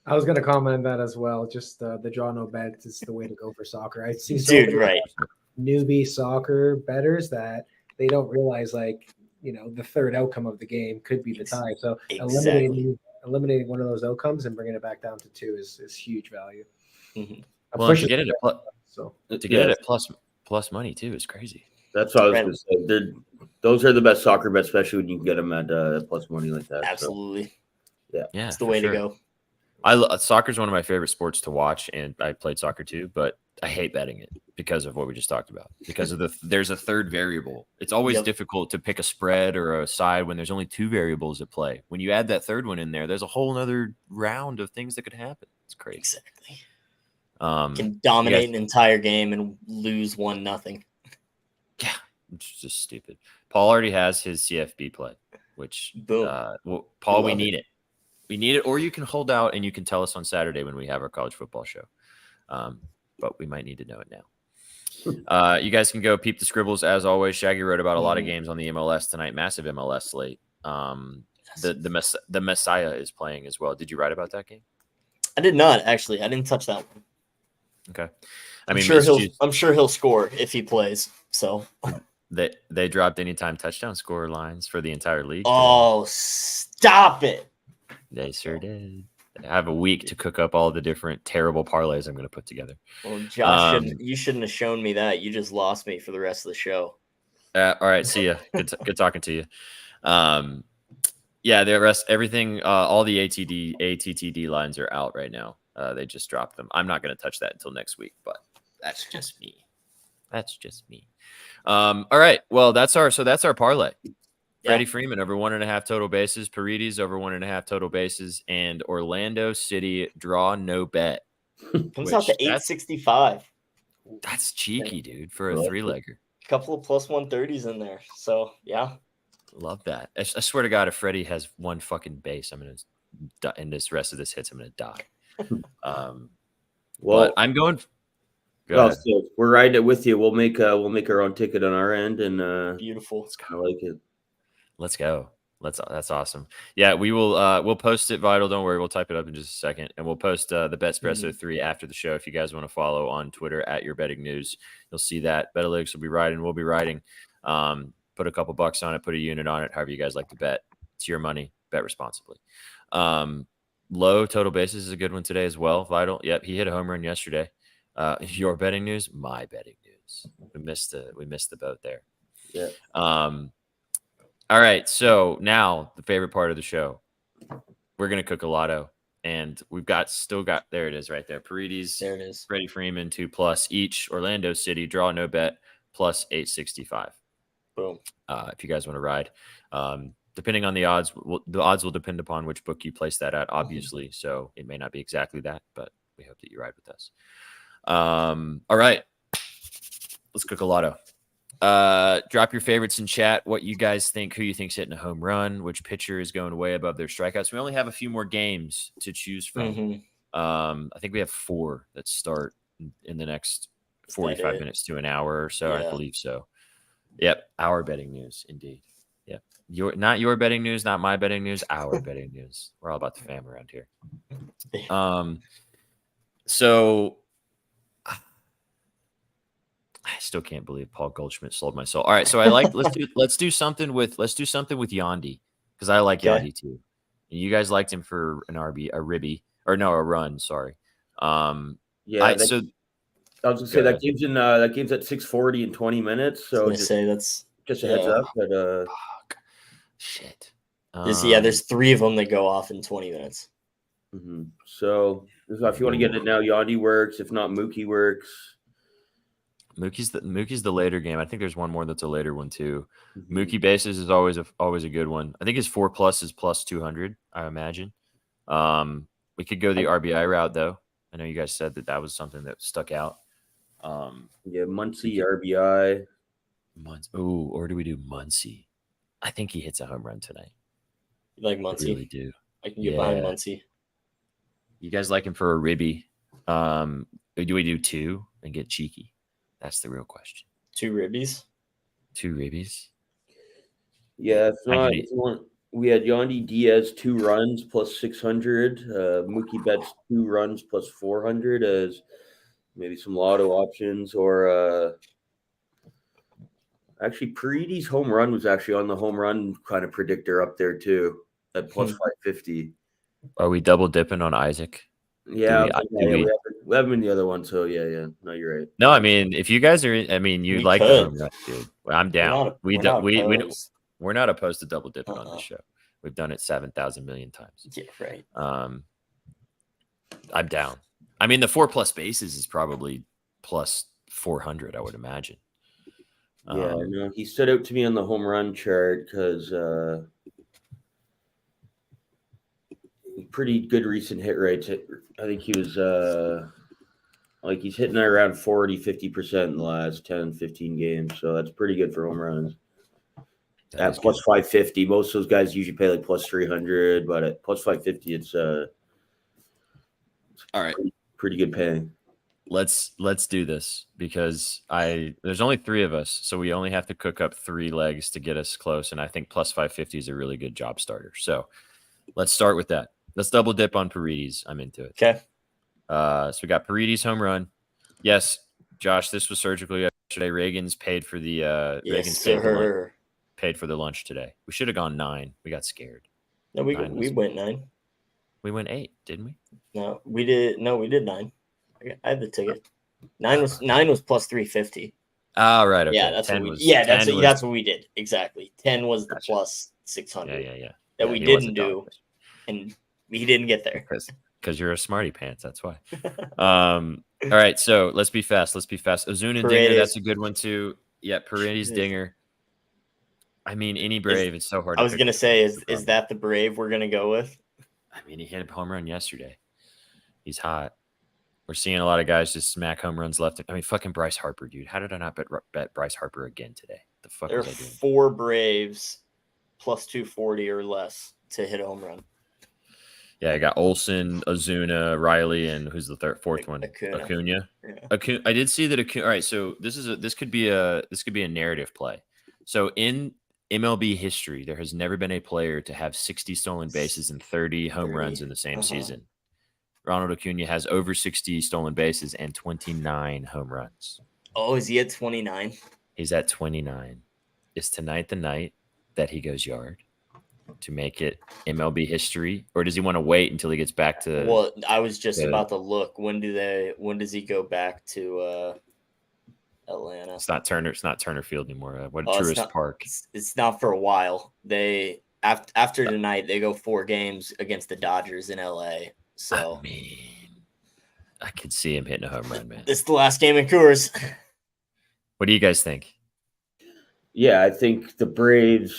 I was going to comment on that as well. Just the draw no bet is the way to go for soccer. I see newbie soccer bettors that they don't realize the 3rd outcome of the game could be the tie. So eliminating one of those outcomes and bringing it back down to 2 is huge value. Mm-hmm. Well, to get it at plus money too is crazy. That's what I was going to say. Those are the best soccer bets, especially when you can get them at plus money like that. Absolutely. So, yeah, it's the way to go. Soccer is one of my favorite sports to watch, and I played soccer too, but I hate betting it because of what we just talked about. Because of there's a 3rd variable. It's always difficult to pick a spread or a side when there's only 2 variables at play. When you add that 3rd one in there, there's a whole other round of things that could happen. It's crazy. Exactly. Can dominate an entire game and lose 1-0. Yeah, it's just stupid. Paul already has his CFB play, which Paul, we need it. We need it, or you can hold out and you can tell us on Saturday when we have our college football show. but we might need to know it now. You guys can go peep the scribbles as always. Shaggy wrote about a lot of games on the MLS tonight. Massive MLS slate. The Messiah is playing as well. Did you write about that game? I did not actually. I didn't touch that one. Okay. I'm sure he'll score if he plays. So they dropped anytime touchdown score lines for the entire league. Oh, stop it. They sure did. I have a week to cook up all the different terrible parlays I'm going to put together. Well, Josh, you shouldn't have shown me that. You just lost me for the rest of the show. All right. See ya. Good talking to you. Yeah, everything, all the ATTD lines are out right now. They just dropped them. I'm not going to touch that until next week, but that's just me. All right. Well, that's our parlay. Yeah. Freddie Freeman over 1.5 total bases, Paredes over 1.5 total bases, and Orlando City draw no bet. Comes out to 865. That's cheeky, dude, for a 3-legger. A couple of plus 130s in there. So yeah. Love that. I swear to God, if Freddie has one fucking base, I'm gonna die, and this rest of this hits, I'm gonna die. Well, I'm going. So we're riding it with you. We'll make our own ticket on our end, and beautiful. It's kind of like it. Let's go. That's awesome. Yeah, we will. We'll post it, Vital. Don't worry, we'll type it up in just a second, and we'll post the BETSPRESSO 3 after the show. If you guys want to follow on Twitter at Your Betting News, you'll see that. Betalytics will be riding. We'll be riding. Put a couple bucks on it. Put a unit on it. However you guys like to bet. It's your money. Bet responsibly. Low total bases is a good one today as well. Vital. Yep, he hit a home run yesterday. Your betting news, my betting news. We missed the boat there. Yeah. All right. So now the favorite part of the show. We're gonna cook a lotto, and we've still got there it is right there. Paredes, there it is. Freddie Freeman 2+ each. Orlando City draw no bet plus 865. Boom. If you guys want to ride, depending on the odds will depend upon which book you place that at, obviously. So it may not be exactly that, but we hope that you ride with us. All right, let's cook a lotto. Drop your favorites in chat. What you guys think? Who you think's hitting a home run? Which pitcher is going way above their strikeouts? We only have a few more games to choose from. I think we have 4 that start in the next 45 minutes to an hour or so. Yeah. I believe so. Yep, our betting news, indeed. Yep, not your betting news, not my betting news, our betting news. We're all about the fam around here. So I still can't believe Paul Goldschmidt sold my soul. All right, so let's do something with Yandy, because I like Yandy too. And you guys liked him for a run. Sorry. I was gonna say that game's at 6:40 in 20 minutes. So that's just a heads up. But shit. There's 3 of them that go off in 20 minutes. Mm-hmm. So if you want to get it now, Yandy works. If not, Mookie works. Mookie's the later game. I think there's one more that's a later one too. Mm-hmm. Mookie bases is always a good one. I think his 4+ is plus 200. I imagine. We could go the RBI route though. I know you guys said that was something that stuck out. Muncy RBI. Or do we do Muncy? I think he hits a home run tonight. You like Muncy? I really do. I can get behind Muncy. You guys like him for a ribby? Do we do 2 and get cheeky? That's the real question. 2 ribbies? 2 ribbies? Yeah, if not, we had Yandy Diaz 2 runs plus 600. Mookie Betts 2 runs plus 400 as maybe some lotto options, or actually Paredes' home run was actually on the home run kind of predictor up there too at plus 550. Are we double dipping on Isaac? Yeah, we have him in the other one, so yeah. No, you're right. No, I mean, if you guys are, you like the home run, dude. I'm down. We're not opposed to double dipping on this show. We've done it 7,000 million times. Yeah, right. I'm down. I mean, the 4+ bases is probably plus 400, I would imagine. Yeah, no, he stood out to me on the home run chart because pretty good recent hit rates. I think he was he's hitting around 40-50% in the last 10, 15 games. So that's pretty good for home runs. At plus 550, most of those guys usually pay like plus 300, but at plus 550, it's all right. Pretty good paying. let's do this because there's only 3 of us, so we only have to cook up 3 legs to get us close, and I think plus 550 is a really good job starter. So let's start with that. Let's double dip on Paredes. I'm into it. Okay. So we got Paredes home run. Yes, Josh, this was surgical yesterday. Reagan's paid for the Yes, Reagan's sir. paid for the lunch today. We should have gone 9. We got scared. No, we went 9. We went 8, didn't we? No, we did 9. I have the ticket. 9 was plus 350. Oh, right. Okay. Yeah, that's 10 what was, that's what we did. Exactly. 10 was the Gotcha. plus 600. Yeah. That we didn't do, and we didn't get there. Because you're a smarty pants. That's why. All right. So let's be fast. Ozuna Dinger. That's a good one too. Yeah. Paredes Dinger. I mean, any Brave. It's so hard. I was going to say, is that the Brave we're going to go with? I mean, he hit a home run yesterday. He's hot. We're seeing a lot of guys just smack home runs left. I mean, fucking Bryce Harper, dude. How did I not bet Bryce Harper again today? The fuck there was are I doing? 4 Braves plus 240 or less to hit a home run. Yeah, I got Olsen, Ozuna, Riley, and who's the fourth one? Acuna. Yeah. I did see that Acuna. All right, so this could be a narrative play. So in MLB history, there has never been a player to have 60 stolen bases and 30 home runs in the same season. Ronald Acuna has over 60 stolen bases and 29 home runs. Oh, is he at 29? He's at 29. Is tonight the night that he goes yard to make it MLB history, or does he want to wait until he gets back to? Well, I was just about to look. When does he go back to Atlanta? It's not Turner Field anymore. Truist Park? It's not for a while. They after tonight they go 4 games against the Dodgers in LA. So I mean, I could see him hitting a home run, man. This is the last game in Coors. What do you guys think? Yeah, I think the Braves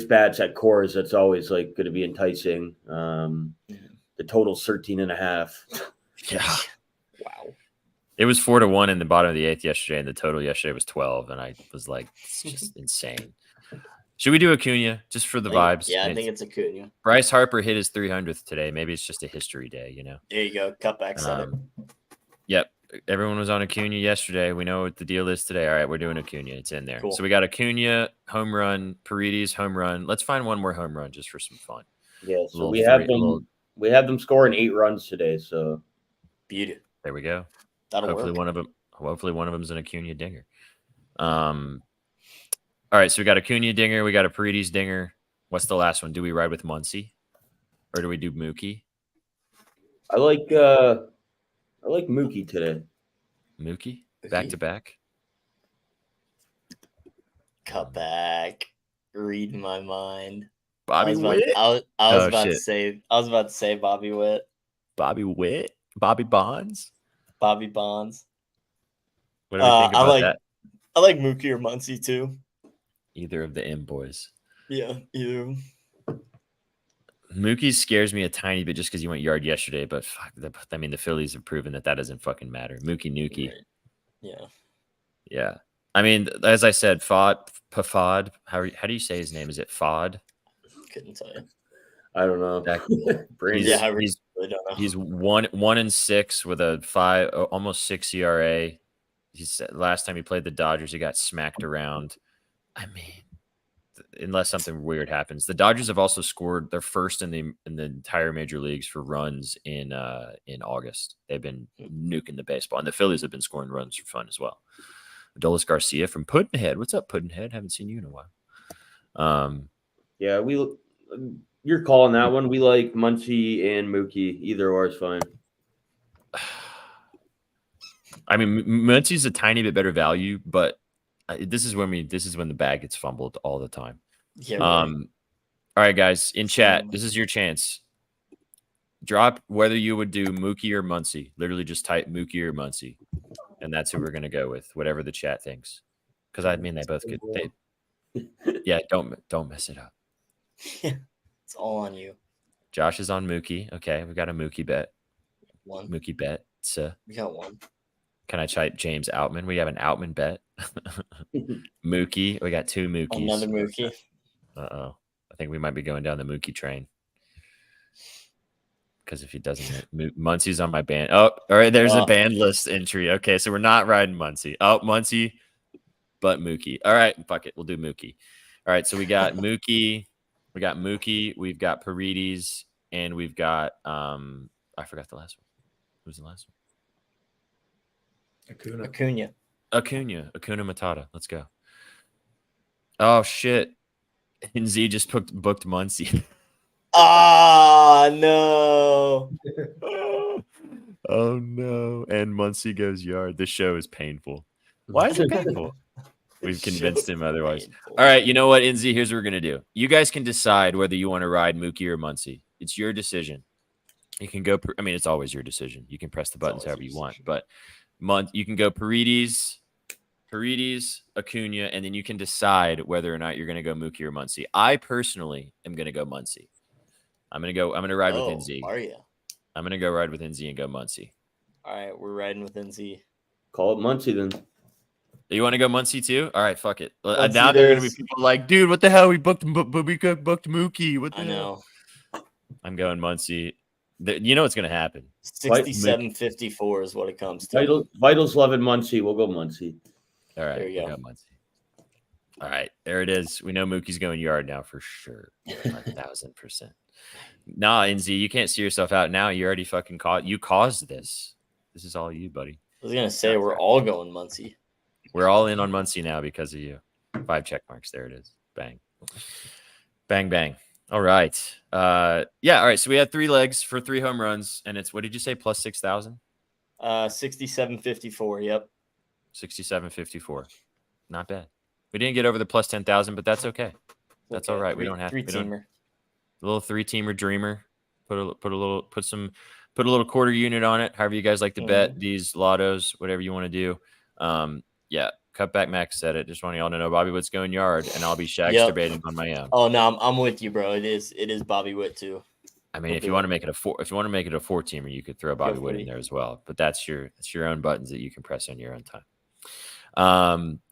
bats at Coors, that's always like going to be enticing. The total's 13.5. Yeah. Wow. It was 4-1 in the bottom of the 8th yesterday, and the total yesterday was 12. And I was like, it's just insane. Should we do Acuna just for the vibes? Yeah, I think it's Acuna. Bryce Harper hit his 300th today. Maybe it's just a history day, you know? There you go. Cutback center. Yep. Everyone was on Acuna yesterday. We know what the deal is today. All right, we're doing Acuna. It's in there. Cool. So we got Acuna, home run, Paredes, home run. Let's find one more home run just for some fun. Yeah, so we have them scoring 8 runs today. So beauty. There we go. Hopefully one of them is an Acuna dinger. All right, so we got Acuna dinger, we got a Paredes dinger. What's the last one? Do we ride with Muncy, or do we do Mookie? I like Mookie today. Mookie back to back. Cutback. Read my mind. Bobby Witt. I was about to say Bobby Witt. Bobby Witt. Bobby Bonds. Bobby Bonds. What do we think about that? I like Mookie or Muncy too. Either of the M boys. Yeah, either. Mookie scares me a tiny bit just because he went yard yesterday, but fuck, the Phillies have proven that doesn't fucking matter. Mookie Nookie. Right. Yeah. I mean, as I said, Pafad. How do you say his name? Is it Fod? Couldn't tell you. I don't know. I really don't know. He's 1-6 with a almost 6 ERA. He said last time he played the Dodgers, he got smacked around. I mean, unless something weird happens, the Dodgers have also scored their first in the entire major leagues for runs in August. They've been nuking the baseball, and the Phillies have been scoring runs for fun as well. Adolis Garcia from Puddinhead. What's up, Puddinhead? Haven't seen you in a while. Yeah, you're calling that one. We like Muncy and Mookie. Either or is fine. I mean, Muncy's a tiny bit better value, but this is when the bag gets fumbled all the time. Yeah. Right. All right, guys, in chat, this is your chance. Drop whether you would do Mookie or Muncy. Literally just type Mookie or Muncy, and that's who we're gonna go with, whatever the chat thinks. Because I mean, they both could. Yeah, don't mess it up. It's all on you. Josh is on Mookie. Okay, we got a Mookie bet. One. Mookie bet. So We got one. can I type James Outman? We have an Outman bet. Mookie. We got 2 Mookies. Another Mookie. I think we might be going down the Mookie train. because if he doesn't, Muncie's on my band. Oh, all right. There's a band list entry. Okay, so we're not riding Muncie. Oh, Muncie, but Mookie. All right, fuck it. We'll do Mookie. All right, so we got Mookie. We got Mookie. We've got Paredes, and we've got I forgot the last one. Who's the last one? Acuna Matata. Let's go. Oh shit. And Z just booked Muncie. Ah, no. Oh no. And Muncie goes yard. This show is painful. Why is it painful? We've convinced him otherwise. Painful. All right, you know what, NZ? Here's what we're gonna do. You guys can decide whether you want to ride Mookie or Muncie. It's your decision. You can go. I mean, it's always your decision. You can press the buttons however you want, but you can go Paredes, Acuna, and then you can decide whether or not you're going to go Mookie or Muncie. I personally am going to go Muncie. I'm going to ride with NZ. Are you? I'm going to go ride with NZ and go Muncie. All right, we're riding with NZ. Call it Muncie then. You want to go Muncie too? All right, fuck it. Now there are going to be people like, dude, what the hell? We booked Mookie. What the hell? I'm going Muncie. You know what's going to happen. 67-54 is what it comes to. Vitals loving Muncie. We'll go Muncie. All right, there you go. Muncie. All right, there it is. We know Mookie's going yard now for sure. 1,000%. Nah, NZ, you can't see yourself out now. You already fucking you caused this. This is all you, buddy. I was going to say, we're all going Muncie. We're all in on Muncie now because of you. 5 check marks. There it is. Bang. Bang, bang. All right. Yeah. All right. So we had 3 legs for 3 home runs, and it's, what did you say? Plus 6,000? 67-54. Yep. 67-54. Not bad. We didn't get over the plus 10,000, but that's okay. That's all right. We don't have to. Three-teamer. A little 3-teamer dreamer. Put a little quarter unit on it. However you guys like to bet these lottos, whatever you want to do. Yeah. Cutback Max said it. Just want y'all to know Bobby Witt's going yard, and I'll be Shag's debating on my own. Oh no, I'm with you, bro. It is Bobby Witt too. I mean, if you want to make it a 4-teamer, you could throw Bobby Witt in there as well. But that's your own buttons that you can press on your own time.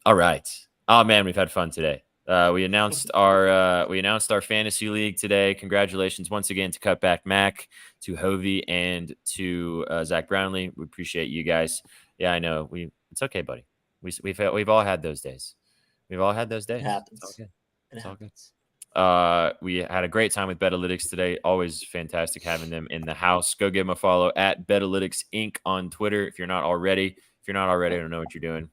All right. Oh man, we've had fun today. We announced our fantasy league today. Congratulations once again to Cutback Mac, to Hovey, and to Zach Brownlee. We appreciate you guys. Yeah, I know. It's okay, buddy. We've all had those days. We've all had those days. It happens. It's all good. We had a great time with Betalytics today. Always fantastic having them in the house. Go give them a follow at Betalytics Inc. on Twitter if you're not already. If you're not already, I don't know what you're doing.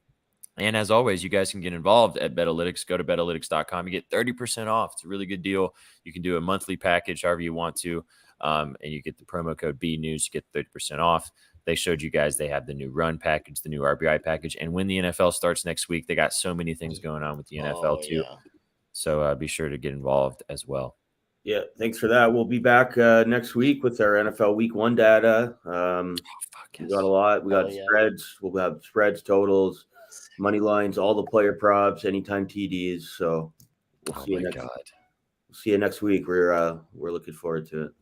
And as always, you guys can get involved at Betalytics. Go to betalytics.com. You get 30% off. It's a really good deal. You can do a monthly package however you want to. And you get the promo code BNews. You get 30% off. They showed you guys they have the new run package, the new RBI package. And when the NFL starts next week, they got so many things going on with the NFL too. Yeah. So be sure to get involved as well. Yeah, thanks for that. We'll be back next week with our NFL Week 1 data. We got a lot. We got spreads. We'll have spreads, totals, money lines, all the player props, anytime TDs. So we'll see you next week. We're looking forward to it.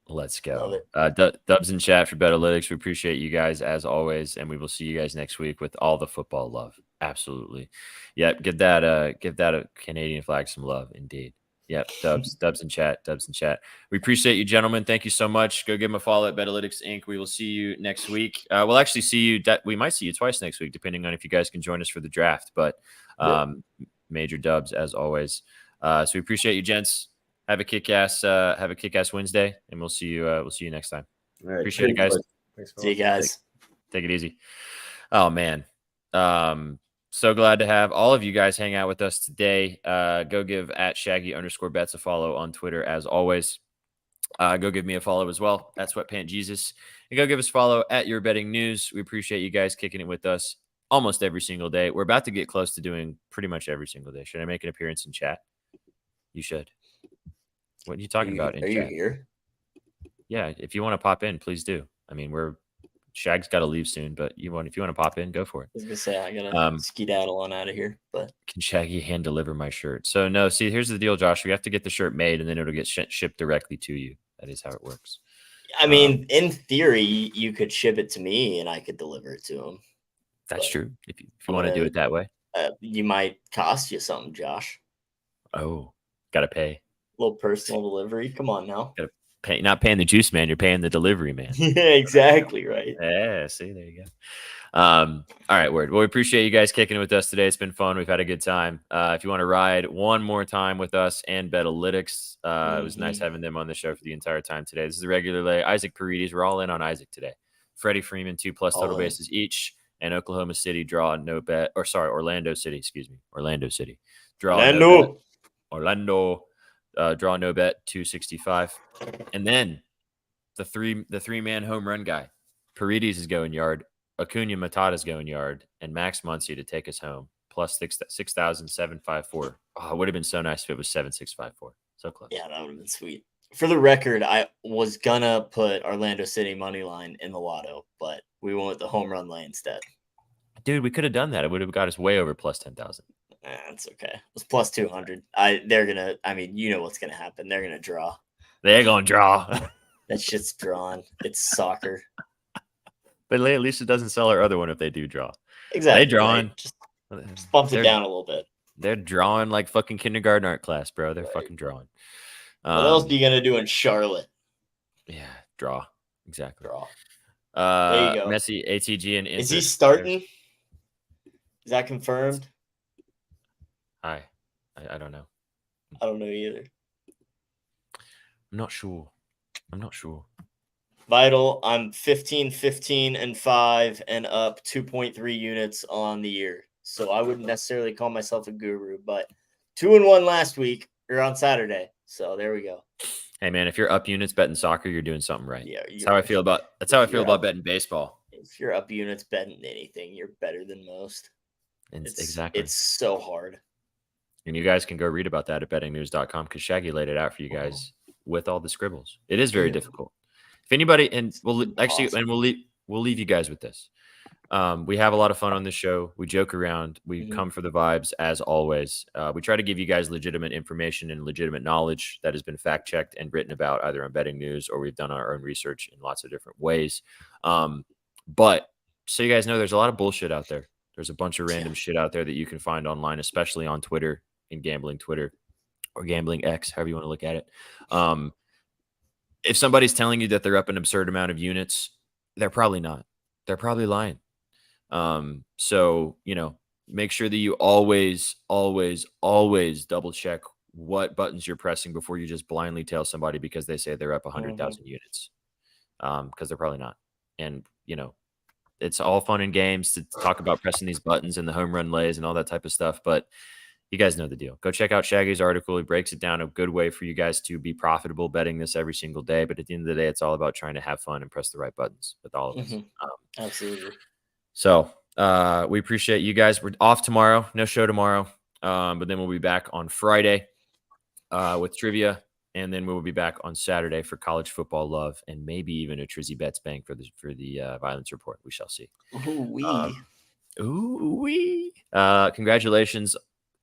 Let's go. Dubs in chat for Betalytics. We appreciate you guys as always, and we will see you guys next week with all the football love. Absolutely. Yep. Give that a Canadian flag some love. Indeed. Yep. Dubs in chat. We appreciate you, gentlemen. Thank you so much. Go give them a follow at Betalytics Inc. We will see you next week. We'll actually see you. We might see you twice next week, depending on if you guys can join us for the draft. But major dubs as always. So we appreciate you, gents. Have a kick-ass Wednesday, and we'll see you next time. All right. Appreciate it, guys. Thanks, see you guys. Take it easy. Oh man. So glad to have all of you guys hang out with us today. Go give at Shaggy_bets a follow on Twitter as always. Go give me a follow as well at Sweatpant Jesus. And go give us a follow at Your Betting News. We appreciate you guys kicking it with us almost every single day. We're about to get close to doing pretty much every single day. Should I make an appearance in chat? You should. What are you talking about in chat? Are you here? Yeah, if you want to pop in, please do. I mean, Shag's got to leave soon, but if you want to pop in, go for it. I was gonna say I gotta skedaddle on out of here, but can Shaggy hand deliver my shirt? So no, see, here's the deal, Josh. We have to get the shirt made, and then it'll get shipped directly to you. That is how it works. I mean, in theory, you could ship it to me, and I could deliver it to him. That's true. If you want to do it that way, you might cost you something, Josh. Oh, gotta pay. Little personal delivery. Come on now. not paying the juice man, you're paying the delivery man. Yeah, exactly right. Yeah, see, there you go. All right, word. Well, we appreciate you guys kicking it with us today. It's been fun. We've had a good time. If you want to ride one more time with us and Betalytics, it was nice having them on the show for the entire time today. This is the regular lay. Isaac Paredes. We're all in on Isaac today. Freddie Freeman, 2+ total bases each, and Oklahoma City draw no bet. Or sorry, Orlando City. Excuse me, Orlando City draw no bet. Orlando draw no bet 265, and then the three-man home run guy. Paredes is going yard. Acuna Matata's going yard, and Max Muncy to take us home, plus 6,754. Oh, it would have been so nice if it was 7,654. So close. Yeah, that would have been sweet. For the record, I was gonna put Orlando City money line in the lotto, but we went with the home run lay instead. Dude, we could have done that. It would have got us way over plus 10,000. That's okay. It was plus 200. You know what's gonna happen. They're gonna draw. They're gonna draw. That shit's drawn. It's soccer. But at least it doesn't sell our other one if they do draw. Exactly. They drawing. Just bumps it down a little bit. They're drawing like fucking kindergarten art class, bro. They're fucking drawing. What else are you gonna do in Charlotte? Yeah, draw. Exactly. Draw. There you go. Messi, ATG, and Inter. Is he starting? Is that confirmed? I don't know. I don't know either. I'm not sure. Vital, I'm 15-15-5 and up 2.3 units on the year. So I wouldn't necessarily call myself a guru, but 2-1 last week or on Saturday. So there we go. Hey man, if you're up units betting soccer, you're doing something right. Yeah, that's how I feel about betting baseball. If you're up units betting anything, you're better than most. Exactly. It's so hard. And you guys can go read about that at bettingnews.com because Shaggy laid it out for you guys with all the scribbles. It is very difficult. If anybody, and we'll leave you guys with this. We have a lot of fun on this show. We joke around. We come for the vibes as always. We try to give you guys legitimate information and legitimate knowledge that has been fact checked and written about either on Betting News or we've done our own research in lots of different ways. But so you guys know, there's a lot of bullshit out there. There's a bunch of random shit out there that you can find online, especially on Twitter, in gambling Twitter or gambling X, however you want to look at it. If somebody's telling you that they're up an absurd amount of units, they're probably not. They're probably lying. So, make sure that you always double check what buttons you're pressing before you just blindly tell somebody because they say they're up 100,000 units. Because they're probably not. And, it's all fun and games to talk about pressing these buttons and the home run lays and all that type of stuff. But you guys know the deal. Go check out Shaggy's article. He breaks it down a good way for you guys to be profitable betting this every single day. But at the end of the day, it's all about trying to have fun and press the right buttons with all of us. Absolutely. So we appreciate you guys. We're off tomorrow. No show tomorrow. But then we'll be back on Friday with trivia. And then we will be back on Saturday for college football love and maybe even a Trizzy Bets Bank for the violence report. We shall see. Ooh-wee. Congratulations,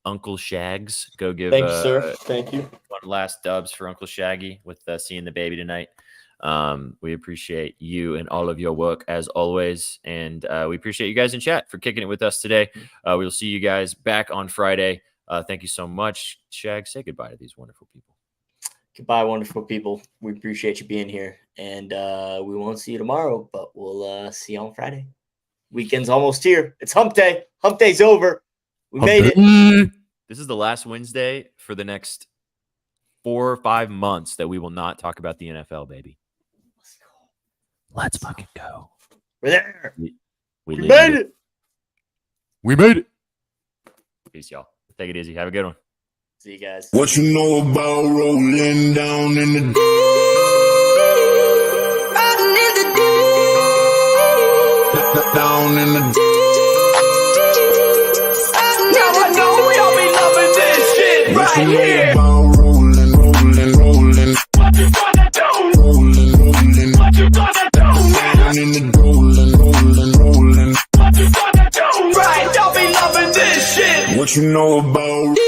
Uncle Shags. Go give thank you, sir. Thank you. One last dubs for Uncle Shaggy with seeing the baby tonight. We appreciate you and all of your work as always. And we appreciate you guys in chat for kicking it with us today. We'll see you guys back on Friday. Thank you so much. Shag, say goodbye to these wonderful people. Goodbye, wonderful people. We appreciate you being here. And we won't see you tomorrow, but we'll see you on Friday. Weekend's almost here. It's hump day. Hump day's over. We made it. This is the last Wednesday for the next 4 or 5 months that we will not talk about the NFL, baby. Let's fucking go. We're there. We made it. We made it. Peace, y'all. Take it easy. Have a good one. See you guys. What you know about rolling down in the down in the Now I know y'all be loving this shit right here. rolling. What you gonna do? Rolling. What you gonna do? Down in the rolling. What you gonna do? Right, y'all be loving this shit. What you know about